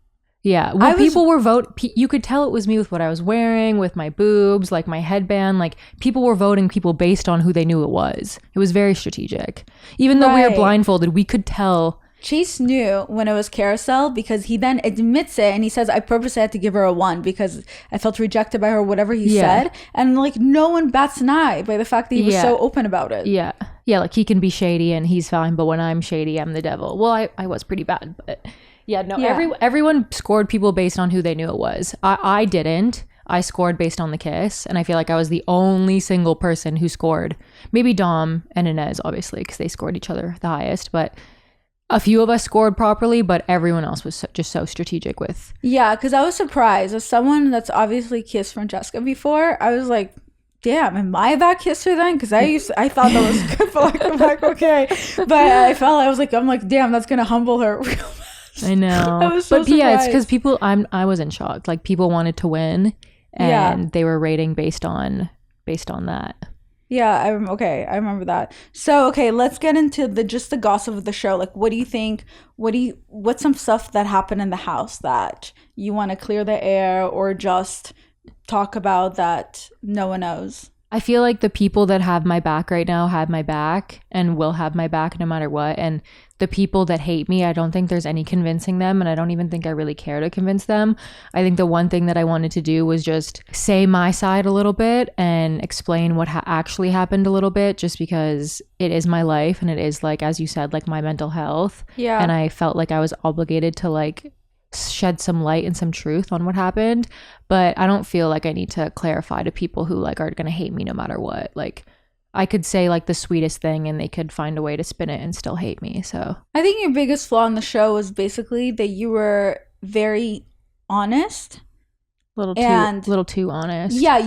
Speaker 1: Yeah, well, people were you could tell it was me with what I was wearing, with my boobs, like my headband. Like people were voting people based on who they knew it was. It was very strategic. Even though we were blindfolded, we could tell.
Speaker 2: Chase knew when it was Carousel, because he then admits it and he says, I purposely had to give her a 1 because I felt rejected by her, whatever he said. And like no one bats an eye by the fact that he was so open about it.
Speaker 1: Yeah, like he can be shady and he's fine, but when I'm shady, I'm the devil. Well, I was pretty bad, but... Yeah, no, everyone scored people based on who they knew it was. I didn't. I scored based on the kiss, and I feel like I was the only single person who scored. Maybe Dom and Inez, obviously, because they scored each other the highest, but a few of us scored properly, but everyone else was just so strategic with... Yeah,
Speaker 2: because I was surprised. As someone that's obviously kissed Francesca before, I was like, damn, am I that kisser then? Because I thought that was good, but I'm like, okay. But I'm like, damn, that's going to humble her real bad.
Speaker 1: I know.
Speaker 2: I was so surprised.
Speaker 1: Yeah, it's because people, I was in shock. Like people wanted to win, and they were rating based on that.
Speaker 2: Yeah, I remember that. So, let's get into the gossip of the show. Like, what do you think? What's some stuff that happened in the house that you want to clear the air or just talk about that no one knows?
Speaker 1: I feel like the people that have my back right now have my back and will have my back no matter what. And the people that hate me, I don't think there's any convincing them. And I don't even think I really care to convince them. I think the one thing that I wanted to do was just say my side a little bit and explain what actually happened a little bit, just because it is my life. And it is, like, as you said, like my mental health.
Speaker 2: Yeah.
Speaker 1: And I felt like I was obligated to like shed some light and some truth on what happened, but I don't feel like I need to clarify to people who like are gonna hate me no matter what. Like I could say like the sweetest thing and they could find a way to spin it and still hate me. So
Speaker 2: I think your biggest flaw in the show was basically that you were very honest,
Speaker 1: little too honest.
Speaker 2: Yeah,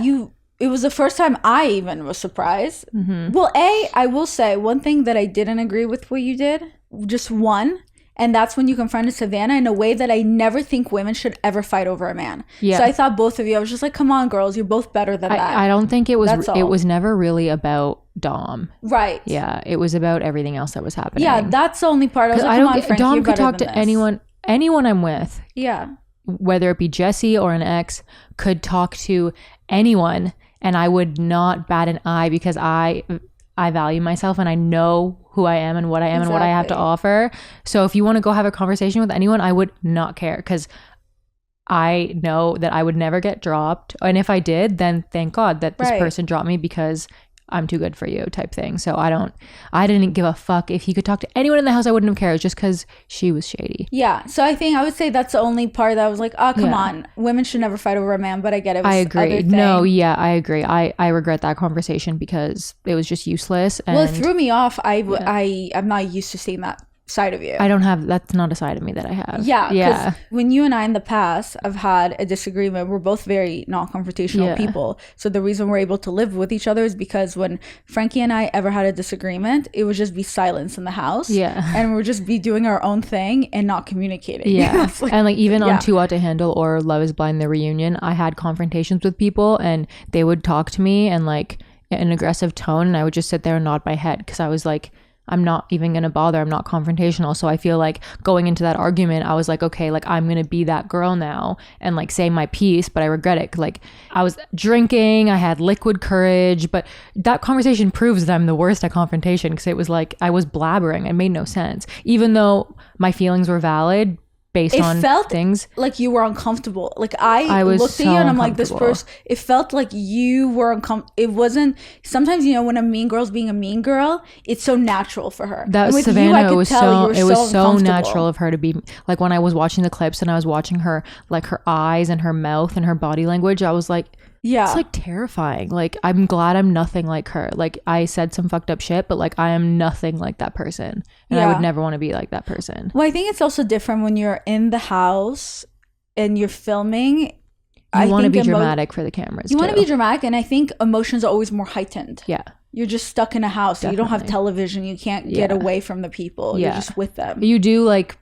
Speaker 2: it was the first time I even was surprised. Mm-hmm. Well, I will say one thing that I didn't agree with what you did, just one. And that's when you confronted Savannah in a way that I never think women should ever fight over a man. Yeah. So I thought both of you, I was just like, come on, girls, you're both better than that.
Speaker 1: I don't think it was, it was never really about Dom.
Speaker 2: Right.
Speaker 1: Yeah. It was about everything else that was happening.
Speaker 2: Yeah. That's the only part. I was like, come on, Frank,
Speaker 1: Dom could talk to anyone I'm with.
Speaker 2: Yeah.
Speaker 1: Whether it be Jesse or an ex, could talk to anyone and I would not bat an eye, because I value myself and I know who I am and what I am and what I have to offer. So if you want to go have a conversation with anyone, I would not care, because I know that I would never get dropped. And if I did, then thank God that this person dropped me, because I'm too good for you type thing. So I didn't give a fuck if he could talk to anyone in the house. I wouldn't have cared. It was just because she was shady.
Speaker 2: Yeah. So I would say that's the only part that I was like, oh, come on. Women should never fight over a man. But I get it.
Speaker 1: I agree. No, yeah, I agree. I regret that conversation because it was just useless. And
Speaker 2: well, it threw me off. I'm not used to seeing that side of you.
Speaker 1: That's not a side of me that I have.
Speaker 2: Yeah. Because when you and I in the past have had a disagreement, we're both very non-confrontational people. So the reason we're able to live with each other is because when Frankie and I ever had a disagreement, it would just be silence in the house.
Speaker 1: Yeah.
Speaker 2: And we would just be doing our own thing and not communicating.
Speaker 1: Yeah. And like even on Too Hot to Handle or Love is Blind, the reunion, I had confrontations with people and they would talk to me and like in an aggressive tone, and I would just sit there and nod my head because I was like, I'm not even going to bother. I'm not confrontational. So I feel like going into that argument, I was like, okay, like I'm going to be that girl now and like say my piece, but I regret it. Like I was drinking, I had liquid courage, but that conversation proves that I'm the worst at confrontation because it was like I was blabbering. It made no sense. Even though my feelings were valid based on things.
Speaker 2: Like you were uncomfortable. Like I looked at you and I'm like, this person, it felt like you were uncomfortable. It wasn't, sometimes, you know, when a mean girl's being a mean girl, it's so natural for her.
Speaker 1: That was Savannah. It was so natural of her to be like, when I was watching the clips and I was watching her, like her eyes and her mouth and her body language, I was like, it's like terrifying. Like I'm glad I'm nothing like her. Like I said some fucked up shit, but like I am nothing like that person, and I would never want to be like that person.
Speaker 2: Well, I think it's also different when you're in the house and you're filming.
Speaker 1: You want to be dramatic for the cameras.
Speaker 2: You want to be dramatic, and I think emotions are always more heightened.
Speaker 1: Yeah.
Speaker 2: You're just stuck in a house. Definitely. You don't have television. You can't get away from the people. You're just with them.
Speaker 1: You do like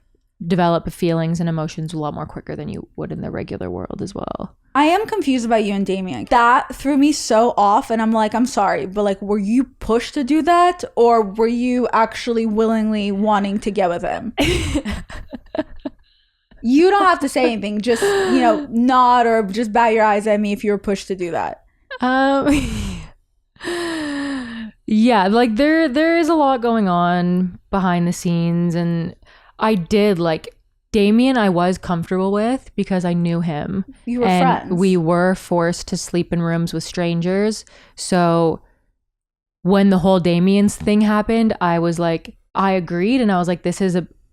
Speaker 1: develop feelings and emotions a lot more quicker than you would in the regular world as well.
Speaker 2: I am confused about you and Damian. That threw me so off, and I'm like, I'm sorry, but like, were you pushed to do that, or were you actually willingly wanting to get with him? You don't have to say anything. Just, you know, nod or just bat your eyes at me if you were pushed to do that.
Speaker 1: Yeah, like there is a lot going on behind the scenes, and I did like Damian I was comfortable with because I knew him.
Speaker 2: You were friends.
Speaker 1: We were forced to sleep in rooms with strangers. So when the whole Damian's thing happened, I was like, I agreed, and I was like,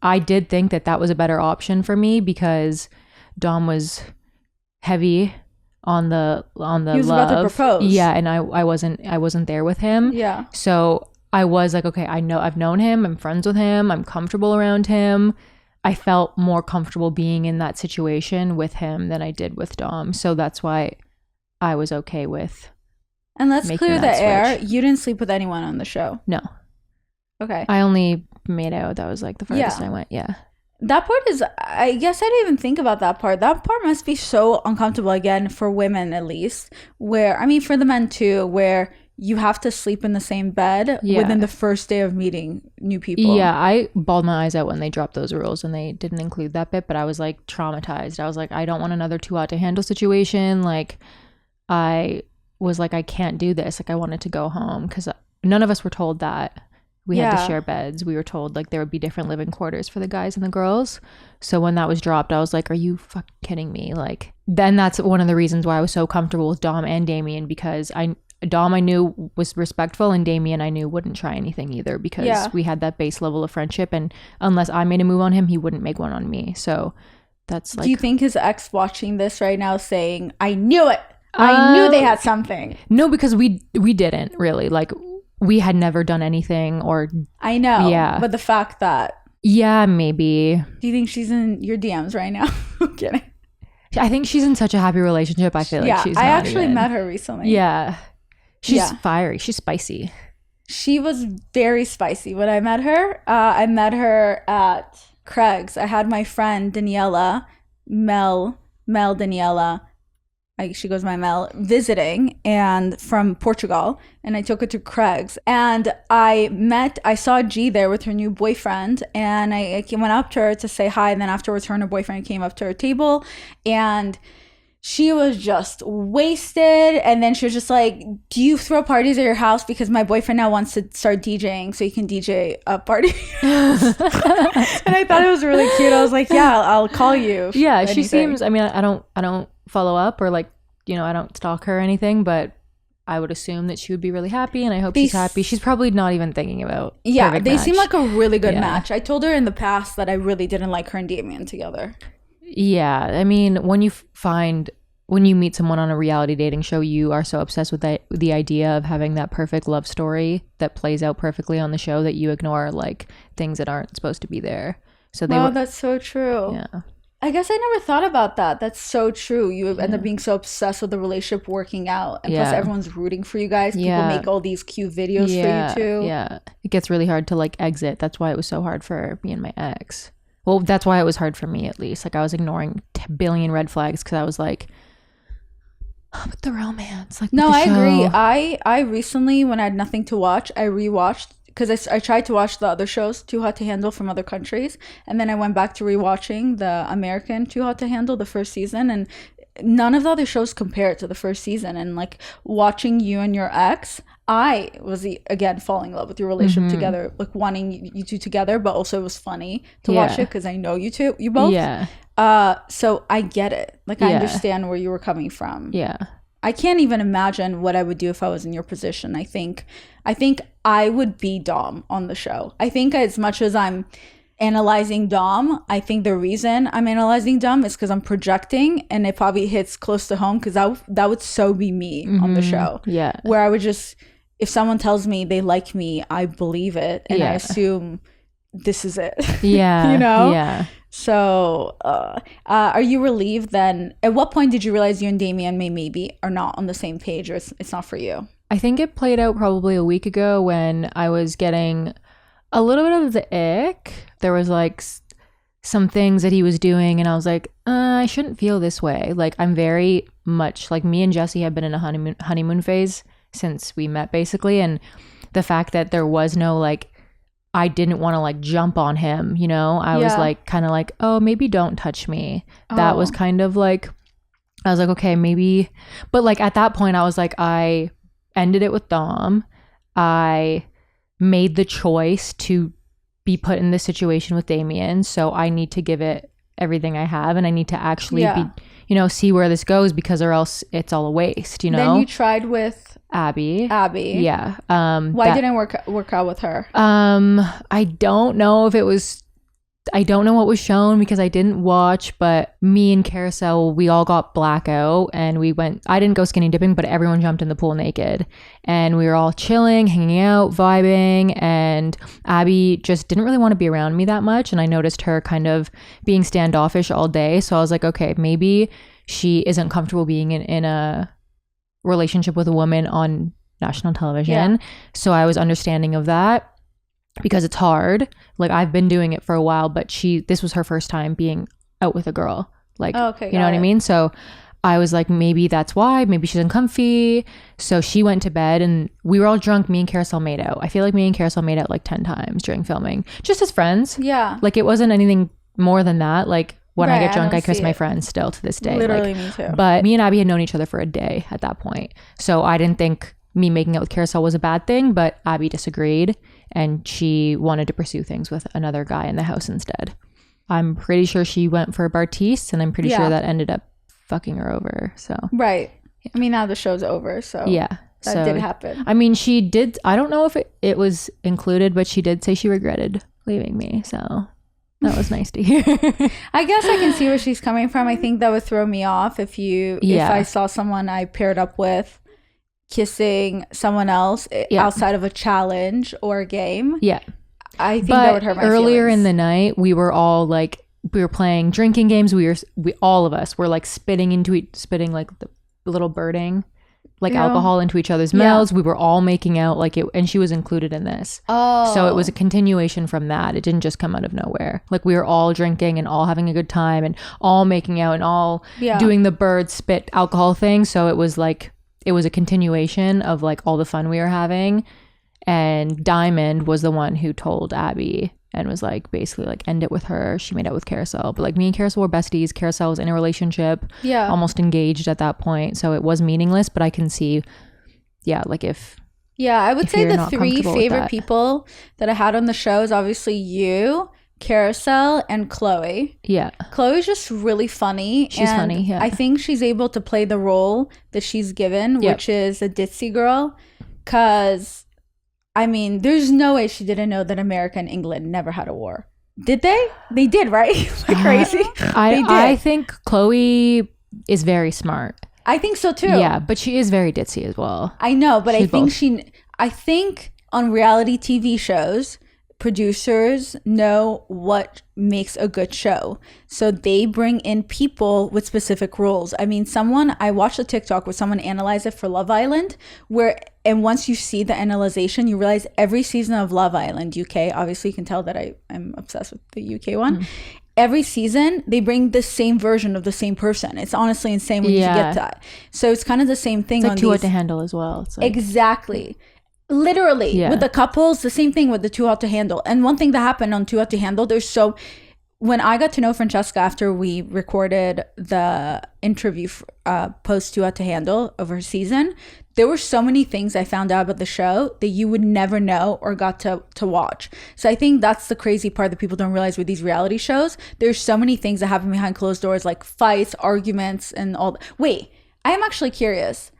Speaker 1: I did think that was a better option for me because Dom was heavy on the
Speaker 2: he was about to propose.
Speaker 1: Yeah, and I wasn't there with him.
Speaker 2: Yeah.
Speaker 1: So I was like, okay, I know I've known him, I'm friends with him, I'm comfortable around him. I felt more comfortable being in that situation with him than I did with Dom. So that's why I was okay with.
Speaker 2: And let's clear the air. You didn't sleep with anyone on the show?
Speaker 1: No.
Speaker 2: Okay.
Speaker 1: I only made out. That was like the farthest I went. Yeah.
Speaker 2: That part is, I guess I didn't even think about that part. That part must be so uncomfortable, again, for women at least, where, I mean, for the men too, where you have to sleep in the same bed within the first day of meeting new people. Yeah, I bawled my eyes out when they dropped those rules and they didn't include that bit, but I was like traumatized. I was like, I don't want another Too Hot to Handle situation. Like, I was like, I can't do this. Like, I wanted to go home because none of us were told that. We had to share beds. We were told like there would be different living quarters for the guys and the girls. So when that was dropped, I was like, are you fucking kidding me? Like, then that's one of the reasons why I was so comfortable with Dom and Damian, because Dom I knew was respectful, and Damian I knew wouldn't try anything either, because we had that base level of friendship, and unless I made a move on him, he wouldn't make one on me. So that's like, do you think his ex watching this right now saying, I knew it, I knew they had something? No, because we didn't really, like, we had never done anything. Or I know, but the fact that maybe. Do you think she's in your DMs right now? I'm kidding. I think she's in such a happy relationship. I feel like she's I actually met her recently. She's fiery. She's spicy. She was very spicy when I met her. I met her at Craig's. I had my friend Daniela, Mel Daniela, she goes by Mel, visiting, and from Portugal, and I took her to Craig's, and I saw G there with her new boyfriend, and I went up to her to say hi, and then afterwards her and her boyfriend came up to her table, and she was just wasted, and then she was just like, do you throw parties at your house? Because my boyfriend now wants to start DJing, so he can DJ a party. And I thought it was really cute. I was like, yeah, I'll call you. Yeah, she seems, I mean, I don't follow up, or like, you know, I don't stalk her or anything, but I would assume that she would be really happy, and I hope she's happy. She's probably not even thinking about they seem like a really good match. I told her in the past that I really didn't like her and Damian together. Yeah, I mean, when you find
Speaker 1: when you meet someone on a reality dating show, you are so obsessed with the idea of having that perfect love story that plays out perfectly on the show that you ignore like things that aren't supposed to be there. So
Speaker 2: that's so true.
Speaker 1: Yeah.
Speaker 2: I guess I never thought about that. That's so true. You end up being so obsessed with the relationship working out. And plus everyone's rooting for you guys. People make all these cute videos for you too.
Speaker 1: Yeah. It gets really hard to like exit. That's why it was so hard for me and my ex. Well, that's why it was hard for me at least. Like I was ignoring a billion red flags because I was like, oh, but the romance. Like
Speaker 2: no, I agree. I recently, when I had nothing to watch, I rewatched because I tried to watch the other shows, Too Hot to Handle from other countries. And then I went back to rewatching the American Too Hot to Handle, the first season. And none of the other shows compared to the first season. And like watching you and your ex, I was again falling in love with your relationship together, like wanting you two together. But also it was funny to watch it because I know you both. Yeah. So I get it. Like I understand where you were coming from.
Speaker 1: Yeah.
Speaker 2: I can't even imagine what I would do if I was in your position. I think I would be Dom on the show. I think as much as I'm analyzing Dom, I think the reason I'm analyzing Dom is because I'm projecting, and it probably hits close to home because that would so be me on the show.
Speaker 1: Yeah.
Speaker 2: Where I would just, if someone tells me they like me, I believe it, and I assume this is it.
Speaker 1: Yeah.
Speaker 2: You know?
Speaker 1: Yeah.
Speaker 2: So are you relieved then? At what point did you realize you and Damian maybe are not on the same page, or it's not for you?
Speaker 1: I think it played out probably a week ago when I was getting a little bit of the ick. There was like some things that he was doing and I was like, I shouldn't feel this way. Like I'm very much like, me and Jesse have been in a honeymoon phase since we met basically. And the fact that there was no like, I didn't want to like jump on him, you know? I was like kind of like, oh, maybe don't touch me. That was kind of like, I was like, okay, maybe. But like at that point I was like, I ended it with Dom. I made the choice to be put in this situation with Damian. So I need to give it everything I have, and I need to actually be, you know, see where this goes, because or else it's all a waste, you know?
Speaker 2: Then you tried with
Speaker 1: Abby. Yeah.
Speaker 2: Why didn't it work out with her?
Speaker 1: I don't know if it was, I don't know what was shown because I didn't watch, but me and Carousel, we all got blackout and we went, I didn't go skinny dipping, but everyone jumped in the pool naked and we were all chilling, hanging out, vibing, and Abby just didn't really want to be around me that much. And I noticed her kind of being standoffish all day. So I was like, okay, maybe she isn't comfortable being in a relationship with a woman on national television. Yeah. So I was understanding of that, because it's hard. Like I've been doing it for a while, but this was her first time being out with a girl. Like, you know what I mean? So I was like, maybe that's why, maybe she's uncomfy. So she went to bed and we were all drunk. Me and Carousel made out. I feel like me and Carousel made out like 10 times during filming, just as friends.
Speaker 2: Yeah.
Speaker 1: Like it wasn't anything more than that. Like when I get drunk, I kiss my friends still to this day.
Speaker 2: Literally
Speaker 1: like,
Speaker 2: me too.
Speaker 1: But me and Abby had known each other for a day at that point. So I didn't think me making out with Carousel was a bad thing, but Abby disagreed and she wanted to pursue things with another guy in the house instead. I'm pretty sure she went for Bartise, and I'm pretty sure that ended up fucking her over. So
Speaker 2: right. Yeah. I mean, now the show's over, so
Speaker 1: yeah,
Speaker 2: that did happen.
Speaker 1: I mean, she did. I don't know if it was included, but she did say she regretted leaving me. So that was nice to hear.
Speaker 2: I guess I can see where she's coming from. I think that would throw me off if I saw someone I paired up with kissing someone else outside of a challenge or a game.
Speaker 1: Yeah.
Speaker 2: I think that would hurt my
Speaker 1: earlier
Speaker 2: feelings.
Speaker 1: In the night, we were all like, we were playing drinking games. We all of us were like spitting like the little birding, like alcohol into each other's mouths. We were all making out like it, and she was included in this. Oh. So it was a continuation from that. It didn't just come out of nowhere. Like we were all drinking and all having a good time and all making out and all doing the bird spit alcohol thing. So it was like, it was a continuation of like all the fun we were having. And Diamond was the one who told Abby and was like, basically like, end it with her. She made out with Carousel. But like me and Carousel were besties. Carousel was in a relationship, almost engaged at that point. So it was meaningless, but I can see, like if...
Speaker 2: Yeah, I would say the three favorite people that I had on the show is obviously you, Carousel, and Chloe. Yeah. Chloe's just really funny.
Speaker 1: She's funny, yeah.
Speaker 2: I think she's able to play the role that she's given, which is a ditzy girl. Because, I mean, there's no way she didn't know that America and England never had a war. Did they? They did, right? Like crazy.
Speaker 1: I think Chloe is very smart.
Speaker 2: I think so too.
Speaker 1: Yeah, but she is very ditzy as well.
Speaker 2: I know, but
Speaker 1: She's
Speaker 2: I think on reality TV shows, producers know what makes a good show. So they bring in people with specific roles. I mean, I watched a TikTok where someone analyzed it for Love Island, and once you see the analyzation, you realize every season of Love Island UK, obviously you can tell that I'm obsessed with the UK one. Every season, they bring the same version of the same person. It's honestly insane when you get that. So it's kind of the same thing.
Speaker 1: It's like Too Hot to Handle as well. It's like,
Speaker 2: exactly. Literally. With the couples, the same thing with the Too Hot to Handle. And one thing that happened on Too Hot to Handle, when I got to know Francesca after we recorded the interview post Too Hot to Handle of her season, there were so many things I found out about the show that you would never know or got to watch. So I think that's the crazy part that people don't realize with these reality shows. There's so many things that happen behind closed doors, like fights, arguments, and all. Wait, I am actually curious.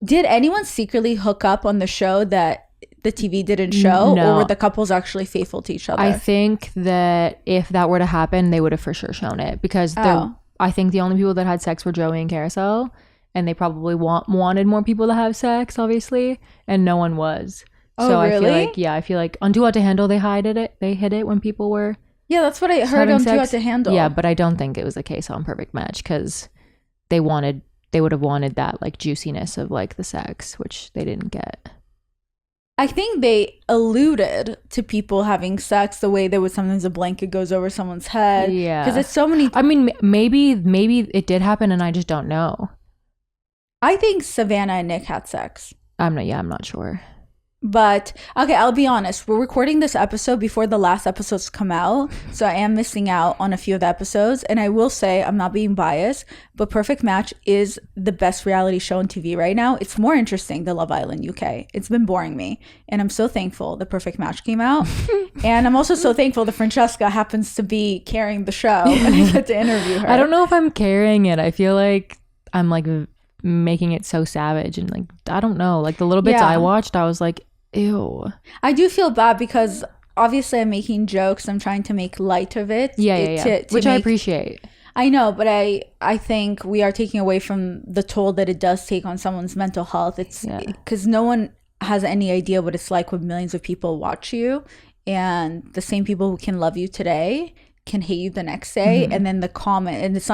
Speaker 2: Did anyone secretly hook up on the show that the TV didn't show?
Speaker 1: No.
Speaker 2: Or were the couples actually faithful to each other?
Speaker 1: I think that if that were to happen, they would have for sure shown it, because I think the only people that had sex were Joey and Carousel, and they probably wanted more people to have sex, obviously, and no one was. So
Speaker 2: really?
Speaker 1: I feel like on Too Hot to Handle they hid it when people were
Speaker 2: that's what I heard on Too Hot to Handle.
Speaker 1: Yeah, but I don't think it was the case on Perfect Match, because they would have wanted that like juiciness of like the sex, which they didn't get.
Speaker 2: I think they alluded to people having sex the way there was sometimes a blanket goes over someone's head.
Speaker 1: Yeah.
Speaker 2: Because it's so many.
Speaker 1: I mean, maybe it did happen and I just don't know.
Speaker 2: I think Savannah and Nick had sex.
Speaker 1: I'm not sure.
Speaker 2: But, okay, I'll be honest. We're recording this episode before the last episodes come out. So I am missing out on a few of the episodes. And I will say, I'm not being biased, but Perfect Match is the best reality show on TV right now. It's more interesting than Love Island UK. It's been boring me. And I'm so thankful that Perfect Match came out. And I'm also so thankful that Francesca happens to be carrying the show and I get to interview her.
Speaker 1: I don't know if I'm carrying it. I feel like I'm like making it so savage, and like, I don't know, like the little bits I watched, I was like, ew.
Speaker 2: I do feel bad because obviously I'm making jokes. I'm trying to make light of it.
Speaker 1: Which I appreciate.
Speaker 2: I know, but I think we are taking away from the toll that it does take on someone's mental health. It's because no one has any idea what it's like when millions of people watch you, and the same people who can love you today can hate you the next day. And then the comment, and it's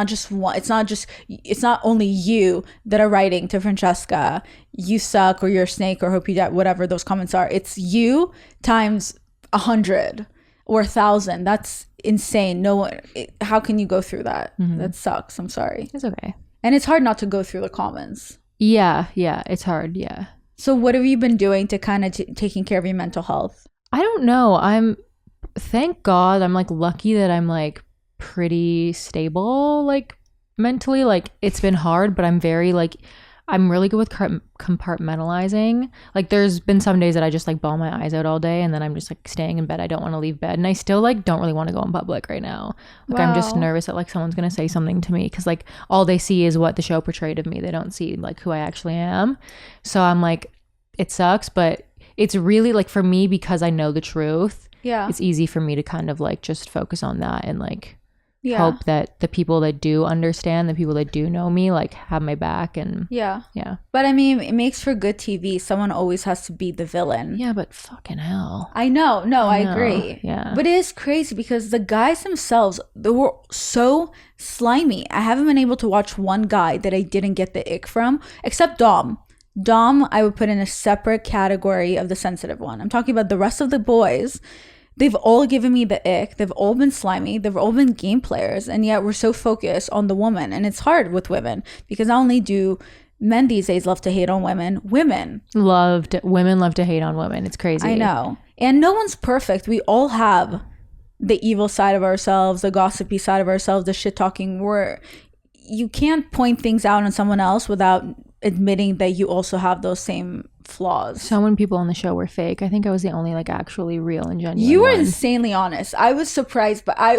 Speaker 2: not only you that are writing to Francesca, you suck, or you're a snake, or hope you die, whatever those comments are. It's you times 100 or 1,000. That's insane. How can you go through that? That sucks. I'm sorry.
Speaker 1: It's okay. And
Speaker 2: it's hard not to go through the comments.
Speaker 1: Yeah, it's hard. Yeah.
Speaker 2: So what have you been doing to kind of taking care of your mental health?
Speaker 1: I don't know. Thank God, I'm like lucky that I'm like pretty stable, like mentally. Like, it's been hard, but I'm really good with compartmentalizing. Like, there's been some days that I just like bawl my eyes out all day, and then I'm just like staying in bed. I don't want to leave bed, and I still like don't really want to go in public right now. Like, I'm just nervous that like someone's gonna say something to me, because like all they see is what the show portrayed of me. They don't see like who I actually am. So I'm like, it sucks, but it's really like, for me, because I know the truth. Yeah, it's easy for me to kind of like just focus on that and like hope that the people that do understand, the people that do know me, like have my back. And yeah.
Speaker 2: But I mean, it makes for good TV. Someone always has to be the villain.
Speaker 1: Yeah, but fucking hell.
Speaker 2: I know. No, I agree.
Speaker 1: Yeah.
Speaker 2: But it is crazy because the guys themselves, they were so slimy. I haven't been able to watch one guy that I didn't get the ick from, except Dom. Dom, I would put in a separate category of the sensitive one. I'm talking about the rest of the boys. They've all given me the ick. They've all been slimy. They've all been game players. And yet we're so focused on the woman. And it's hard with women because not only do men these days love to hate on women, women love to hate on women. It's crazy. I know. And no one's perfect. We all have the evil side of ourselves, the gossipy side of ourselves, the shit talking. You can't point things out on someone else without admitting that you also have those same flaws. So many people on the show were fake. I think I was the only like actually real and genuine You were one. Insanely honest. I was surprised, but I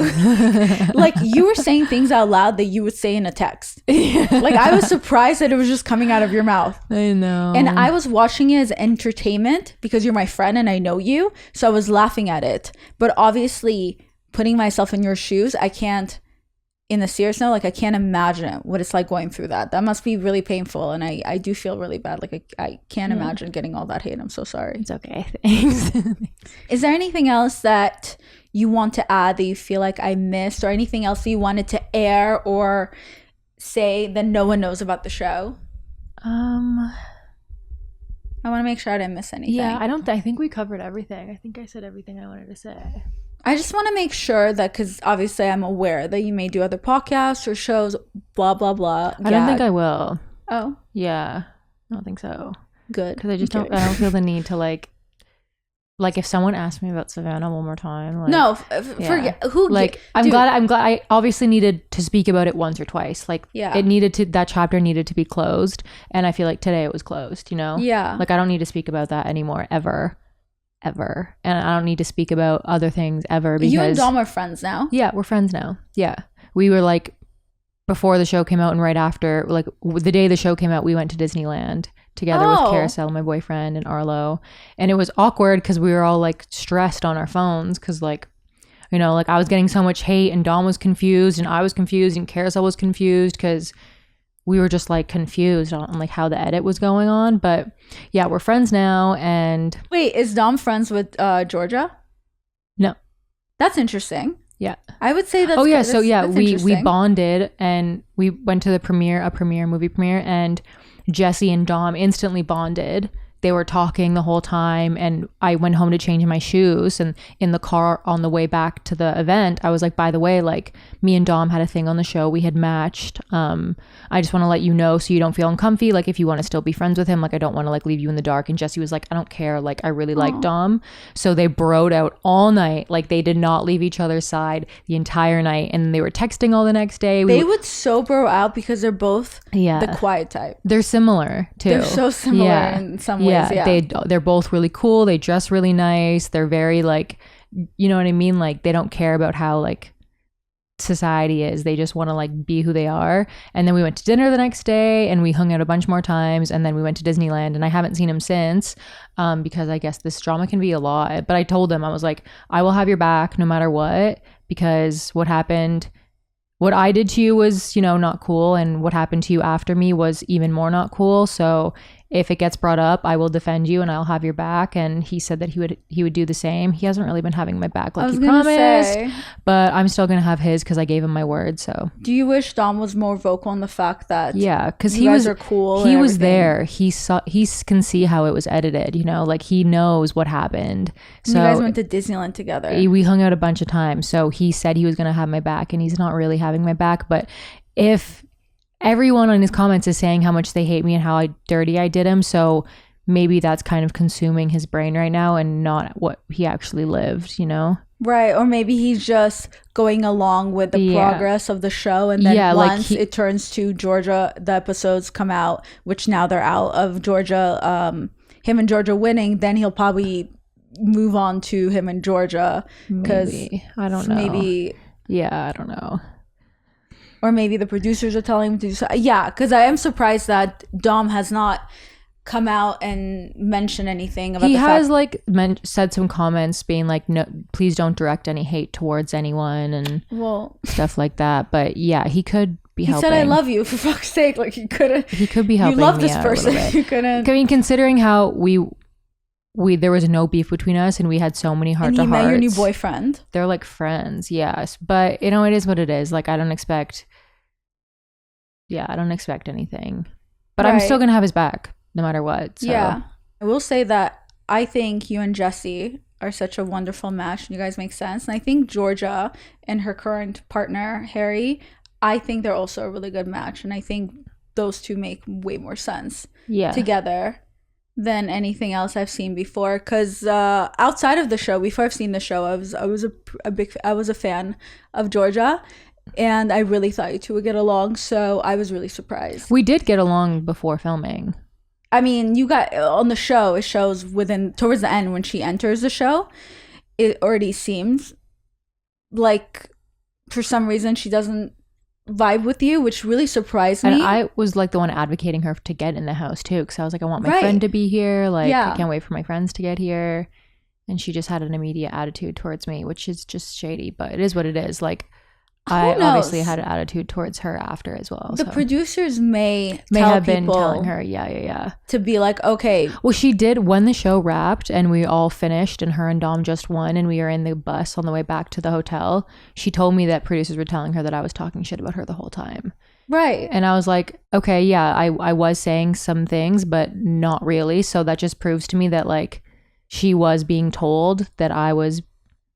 Speaker 2: like you were saying things out loud that you would say in a text. Like, I was surprised that it was just coming out of your mouth. I know. And I was watching it as entertainment because you're my friend and I know you, so I was laughing at it. But obviously, putting myself in your shoes, I can't in the serious note, like I can't imagine what it's like going through that. That must be really painful, and I do feel really bad. Like I can't imagine getting all that hate. I'm so sorry.
Speaker 1: It's okay. Thanks.
Speaker 2: Is there anything else that you want to add that you feel like I missed, or anything else that you wanted to air or say that no one knows about the show? I want to make sure I didn't miss anything.
Speaker 1: Yeah, I think we covered everything. I think I said everything I wanted to say.
Speaker 2: I just want to make sure that, because obviously I'm aware that you may do other podcasts or shows, blah, blah, blah.
Speaker 1: I don't think I will.
Speaker 2: Oh.
Speaker 1: Yeah. I don't think so.
Speaker 2: Good.
Speaker 1: Because I don't feel the need to like if someone asked me about Savannah one more time, like,
Speaker 2: no, forget who.
Speaker 1: Like, I'm glad I obviously needed to speak about it once or twice. Like, that chapter needed to be closed, and I feel like today it was closed. You know, like I don't need to speak about that anymore ever, and I don't need to speak about other things ever, because
Speaker 2: you and Dom are friends now.
Speaker 1: Yeah, we're friends now. Yeah, we were like before the show came out and right after, like the day the show came out, we went to Disneyland together with Carousel, my boyfriend, and Arlo, and it was awkward because we were all like stressed on our phones because, like, you know, like I was getting so much hate and Dom was confused and I was confused and Carousel was confused because we were just like confused on like how the edit was going on. But yeah, we're friends now. And
Speaker 2: wait, is Dom friends with Georgia?
Speaker 1: No.
Speaker 2: That's interesting.
Speaker 1: Yeah,
Speaker 2: I would say that's
Speaker 1: we bonded and we went to the movie premiere, and Jesse and Dom instantly bonded. They were talking the whole time, and I went home to change my shoes, and in the car on the way back to the event I was like, by the way, like me and Dom had a thing on the show, we had matched. I just want to let you know so you don't feel uncomfy, like if you want to still be friends with him, like I don't want to like leave you in the dark. And Jesse was like, I don't care, like I really like Dom. So they broed out all night, like they did not leave each other's side the entire night, and they were texting all the next day.
Speaker 2: They would so bro out because they're both the quiet type.
Speaker 1: They're similar too.
Speaker 2: They're so similar in some ways.
Speaker 1: They're both really cool. They dress really nice. They're very like, you know what I mean? Like they don't care about how like society is. They just want to like be who they are. And then we went to dinner the next day and we hung out a bunch more times, and then we went to Disneyland, and I haven't seen him since because I guess this drama can be a lot. But I told him, I was like, I will have your back no matter what, because what I did to you was, you know, not cool, and what happened to you after me was even more not cool. So if it gets brought up, I will defend you and I'll have your back. And he said that he would do the same. He hasn't really been having my back like he promised, but I'm still gonna have his because I gave him my word. So
Speaker 2: do you wish Dom was more vocal on the fact that
Speaker 1: because
Speaker 2: you guys are cool?
Speaker 1: He was there. He can see how it was edited. You know, like he knows what happened. So
Speaker 2: you guys went to Disneyland together.
Speaker 1: We hung out a bunch of times. So he said he was gonna have my back, and he's not really having my back. But if everyone on his comments is saying how much they hate me and how dirty I did him, so maybe that's kind of consuming his brain right now and not what he actually lived, you know?
Speaker 2: Right, or maybe he's just going along with the progress of the show, and then once it turns to Georgia, the episodes come out, which now they're out of Georgia, him and Georgia winning, then he'll probably move on to him and Georgia, because
Speaker 1: I don't know. I don't know.
Speaker 2: Or maybe the producers are telling him to do so. Yeah, because I am surprised that Dom has not come out and mentioned anything about. He
Speaker 1: has like said some comments being like, no, please don't direct any hate towards anyone and stuff like that. But yeah, he could be helping.
Speaker 2: He said, "I love you," for fuck's sake. Like he
Speaker 1: could be helping.
Speaker 2: You love this person. You couldn't.
Speaker 1: I mean, considering how we there was no beef between us, and we had so many heart to hearts.
Speaker 2: And he met your new boyfriend.
Speaker 1: They're like friends, yes. But you know, it is what it is. Like I don't expect anything. But I'm still gonna have his back no matter what. So.
Speaker 2: Yeah. I will say that I think you and Jesse are such a wonderful match, and you guys make sense. And I think Georgia and her current partner, Harry, I think they're also a really good match. And I think those two make way more sense together than anything else I've seen before. Because outside of the show, before I've seen the show, I was a fan of Georgia, and I really thought you two would get along. So I was really surprised.
Speaker 1: We did get along before filming.
Speaker 2: I mean, you got on the show, it shows towards the end when she enters the show, it already seems like for some reason she doesn't vibe with you, which really surprised me.
Speaker 1: And I was like the one advocating her to get in the house too, because I was like, I want my friend to be here. Like, I can't wait for my friends to get here. And she just had an immediate attitude towards me, which is just shady, but it is what it is. Like, I
Speaker 2: knows?
Speaker 1: obviously had an attitude towards her after as well.
Speaker 2: The producers may
Speaker 1: have
Speaker 2: tell
Speaker 1: been
Speaker 2: people
Speaker 1: telling her, yeah.
Speaker 2: to be like, okay.
Speaker 1: Well, she did when the show wrapped and we all finished and her and Dom just won and we were in the bus on the way back to the hotel. She told me that producers were telling her that I was talking shit about her the whole time.
Speaker 2: Right.
Speaker 1: And I was like, okay, yeah, I was saying some things, but not really. So that just proves to me that like she was being told that I was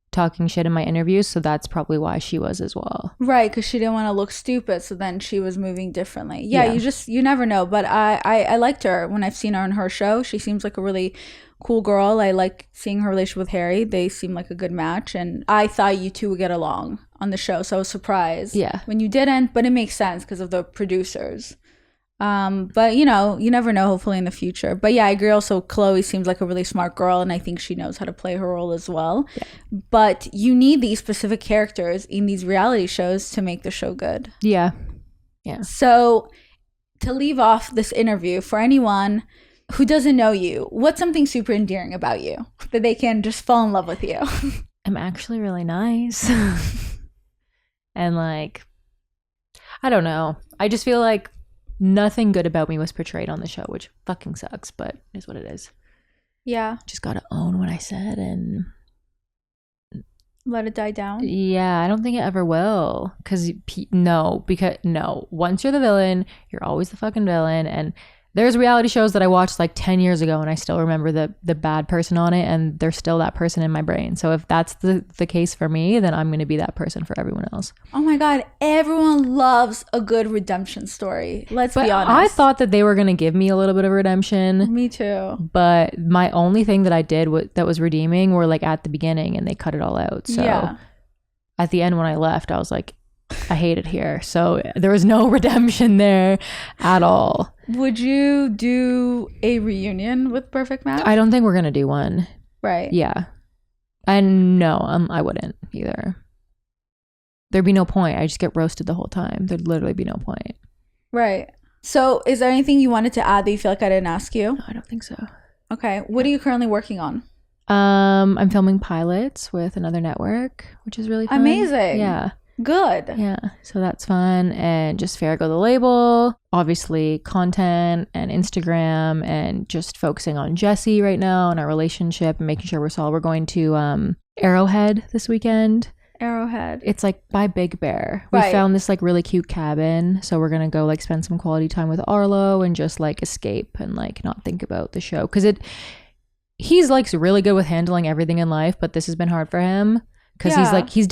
Speaker 1: talking shit in my interviews, so that's probably why she was as well.
Speaker 2: Right, because she didn't want to look stupid, so then she was moving differently. Yeah, you never know. But I liked her when I've seen her on her show. She seems like a really cool girl. I like seeing her relationship with Harry. They seem like a good match, and I thought you two would get along on the show, so I was surprised when you didn't, but it makes sense because of the producers. But you know, you never know, hopefully in the future. But yeah, I agree also, Chloe seems like a really smart girl and I think she knows how to play her role as well. But you need these specific characters in these reality shows to make the show good. Yeah. So to leave off this interview, for anyone who doesn't know you, what's something super endearing about you that they can just fall in love with you?
Speaker 1: I'm actually really nice. And like, I don't know, I just feel like nothing good about me was portrayed on the show, which fucking sucks, but it is what it is.
Speaker 2: Yeah.
Speaker 1: Just gotta own what I said and
Speaker 2: let it die down.
Speaker 1: Yeah, I don't think it ever will. Because once you're the villain, you're always the fucking villain. And there's reality shows that I watched like 10 years ago and I still remember the bad person on it and there's still that person in my brain. So if that's the case for me, then I'm going to be that person for everyone else.
Speaker 2: Oh my God. Everyone loves a good redemption story. Let's be honest.
Speaker 1: I thought that they were going to give me a little bit of redemption.
Speaker 2: Me too.
Speaker 1: But my only thing that I did that was redeeming were like at the beginning and they cut it all out. So at the end when I left, I was like, I hate it here. So there was no redemption there at all.
Speaker 2: Would you do a reunion with Perfect Match?
Speaker 1: I don't think we're gonna do one.
Speaker 2: Right.
Speaker 1: Yeah. And no, I wouldn't either. There'd be no point. I just get roasted the whole time. There'd literally be no point.
Speaker 2: Right. So is there anything you wanted to add that you feel like I didn't ask you?
Speaker 1: No, I don't think so.
Speaker 2: Okay. What are you currently working on?
Speaker 1: I'm filming pilots with another network, which is really fun.
Speaker 2: Amazing.
Speaker 1: Yeah.
Speaker 2: Good.
Speaker 1: Yeah, so that's fun. And just Farago the label, obviously content and Instagram, and just focusing on Jesse right now and our relationship and making sure we're solid. We're going to Arrowhead this weekend.
Speaker 2: Arrowhead.
Speaker 1: It's like by Big Bear. We found this like really cute cabin, so we're gonna go like spend some quality time with Arlo and just like escape and like not think about the show, because he's like really good with handling everything in life, but this has been hard for him. Because he's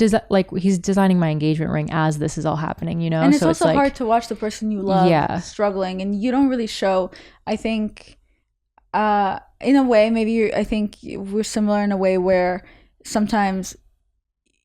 Speaker 1: designing my engagement ring as this is all happening, you know?
Speaker 2: And it's also like, hard to watch the person you love struggling. And you don't really show, I think, in a way, I think we're similar in a way where sometimes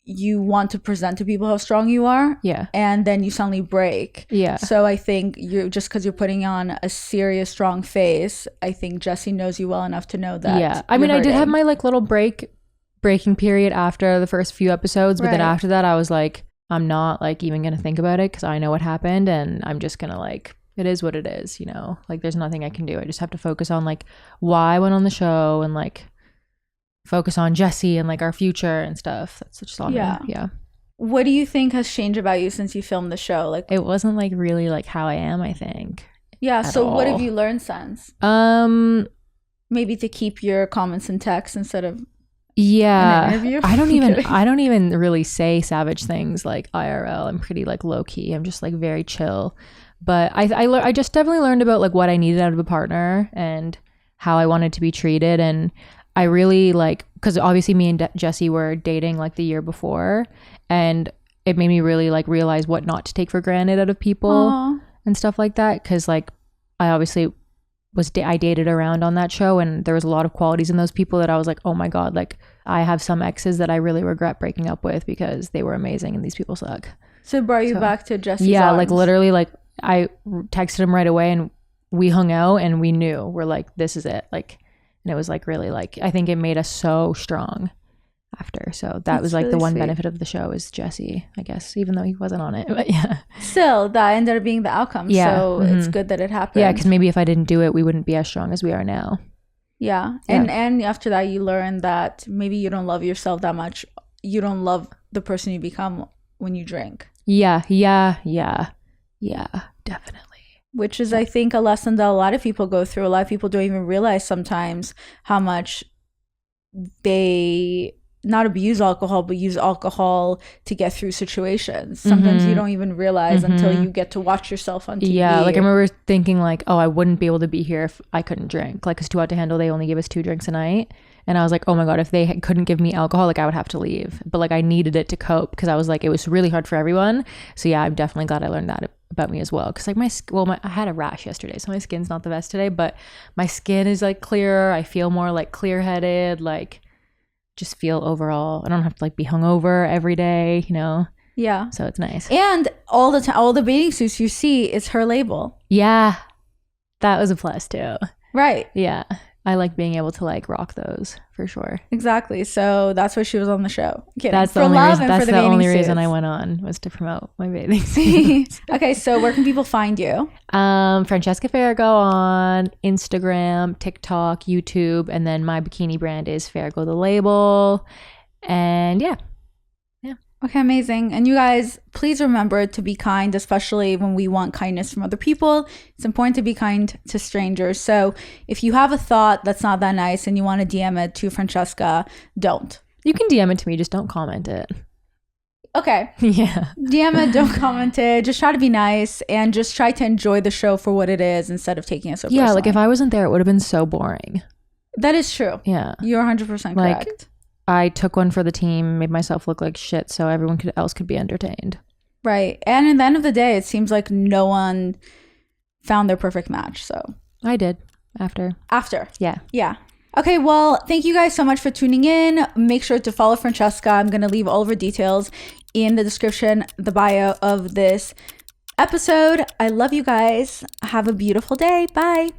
Speaker 2: you want to present to people how strong you are. Yeah. And then you suddenly break. Yeah. So I think just because you're putting on a serious, strong face, I think Jesse knows you well enough to know that. Yeah. I mean, I did have my like little breaking period after the first few episodes, but then after that I was like, I'm not like even gonna think about it because I know what happened and I'm just gonna like, it is what it is, you know? Like there's nothing I can do. I just have to focus on like why I went on the show and like focus on Jesse and like our future and stuff. That's just all me. Yeah. What do you think has changed about you since you filmed the show? Like
Speaker 1: it wasn't like really like how I am, I think.
Speaker 2: Yeah. So what have you learned since? Maybe to keep your comments in text instead of I don't even really say savage things like IRL. I'm pretty like low key. I'm just like very chill. But I just definitely learned about like what I needed out of a partner and how I wanted to be treated. And I really like, because obviously me and Jesse were dating like the year before, and it made me really like realize what not to take for granted out of people and stuff like that. Because like I obviously I dated around on that show and there was a lot of qualities in those people that I was like, oh my God, like I have some exes that I really regret breaking up with because they were amazing and these people suck. So it brought you back to Jesse's arms.
Speaker 1: Like literally like I texted him right away and we hung out and we knew we're like, this is it. Like, and it was like really like, I think it made us so strong after. So that was like really the one benefit of the show is Jesse, I guess, even though he wasn't on it. But yeah.
Speaker 2: Still, that ended up being the outcome. Yeah. So it's good that it happened.
Speaker 1: Yeah, because maybe if I didn't do it, we wouldn't be as strong as we are now.
Speaker 2: Yeah. And after that, you learn that maybe you don't love yourself that much. You don't love the person you become when you drink.
Speaker 1: Yeah, definitely.
Speaker 2: Which is, I think, a lesson that a lot of people go through. A lot of people don't even realize sometimes how much they not abuse alcohol, but use alcohol to get through situations. Sometimes you don't even realize until you get to watch yourself on TV.
Speaker 1: Yeah, like I remember thinking like, oh, I wouldn't be able to be here if I couldn't drink. Like, 'cause Too Hot to Handle, they only give us 2 drinks a night. And I was like, oh my God, if they couldn't give me alcohol, like I would have to leave. But like I needed it to cope because I was like, it was really hard for everyone. So yeah, I'm definitely glad I learned that about me as well. Because like I had a rash yesterday, so my skin's not the best today, but my skin is like clearer. I feel more like clear-headed, like just feel overall, I don't have to like be hungover every day, you know?
Speaker 2: Yeah.
Speaker 1: So it's nice.
Speaker 2: And all the time, all the bathing suits you see, it's her label.
Speaker 1: Yeah. That was a plus too.
Speaker 2: Right.
Speaker 1: Yeah. I like being able to like rock those for sure.
Speaker 2: Exactly. So that's why she was on the show. Kidding.
Speaker 1: That's the only reason I went on, was to promote my bathing suits.
Speaker 2: Okay, so where can people find you?
Speaker 1: Francesca Farago on Instagram, TikTok, YouTube, and then my bikini brand is Farago the Label. And yeah.
Speaker 2: Okay, amazing. And you guys, please remember to be kind, especially when we want kindness from other people. It's important to be kind to strangers. So if you have a thought that's not that nice and you want to DM it to Francesca, don't.
Speaker 1: You can DM it to me, just don't comment it.
Speaker 2: Okay.
Speaker 1: Yeah.
Speaker 2: DM it, don't comment it. Just try to be nice and just try to enjoy the show for what it is instead of taking it so personally.
Speaker 1: Yeah, like if I wasn't there, it would have been so boring.
Speaker 2: That is true.
Speaker 1: Yeah.
Speaker 2: You're 100%
Speaker 1: like,
Speaker 2: correct.
Speaker 1: I took one for the team, made myself look like shit so everyone else could be entertained.
Speaker 2: Right. And at the end of the day, it seems like no one found their perfect match. So
Speaker 1: I did after. Yeah.
Speaker 2: Okay, well, thank you guys so much for tuning in. Make sure to follow Francesca. I'm going to leave all of her details in the description, the bio of this episode. I love you guys. Have a beautiful day. Bye.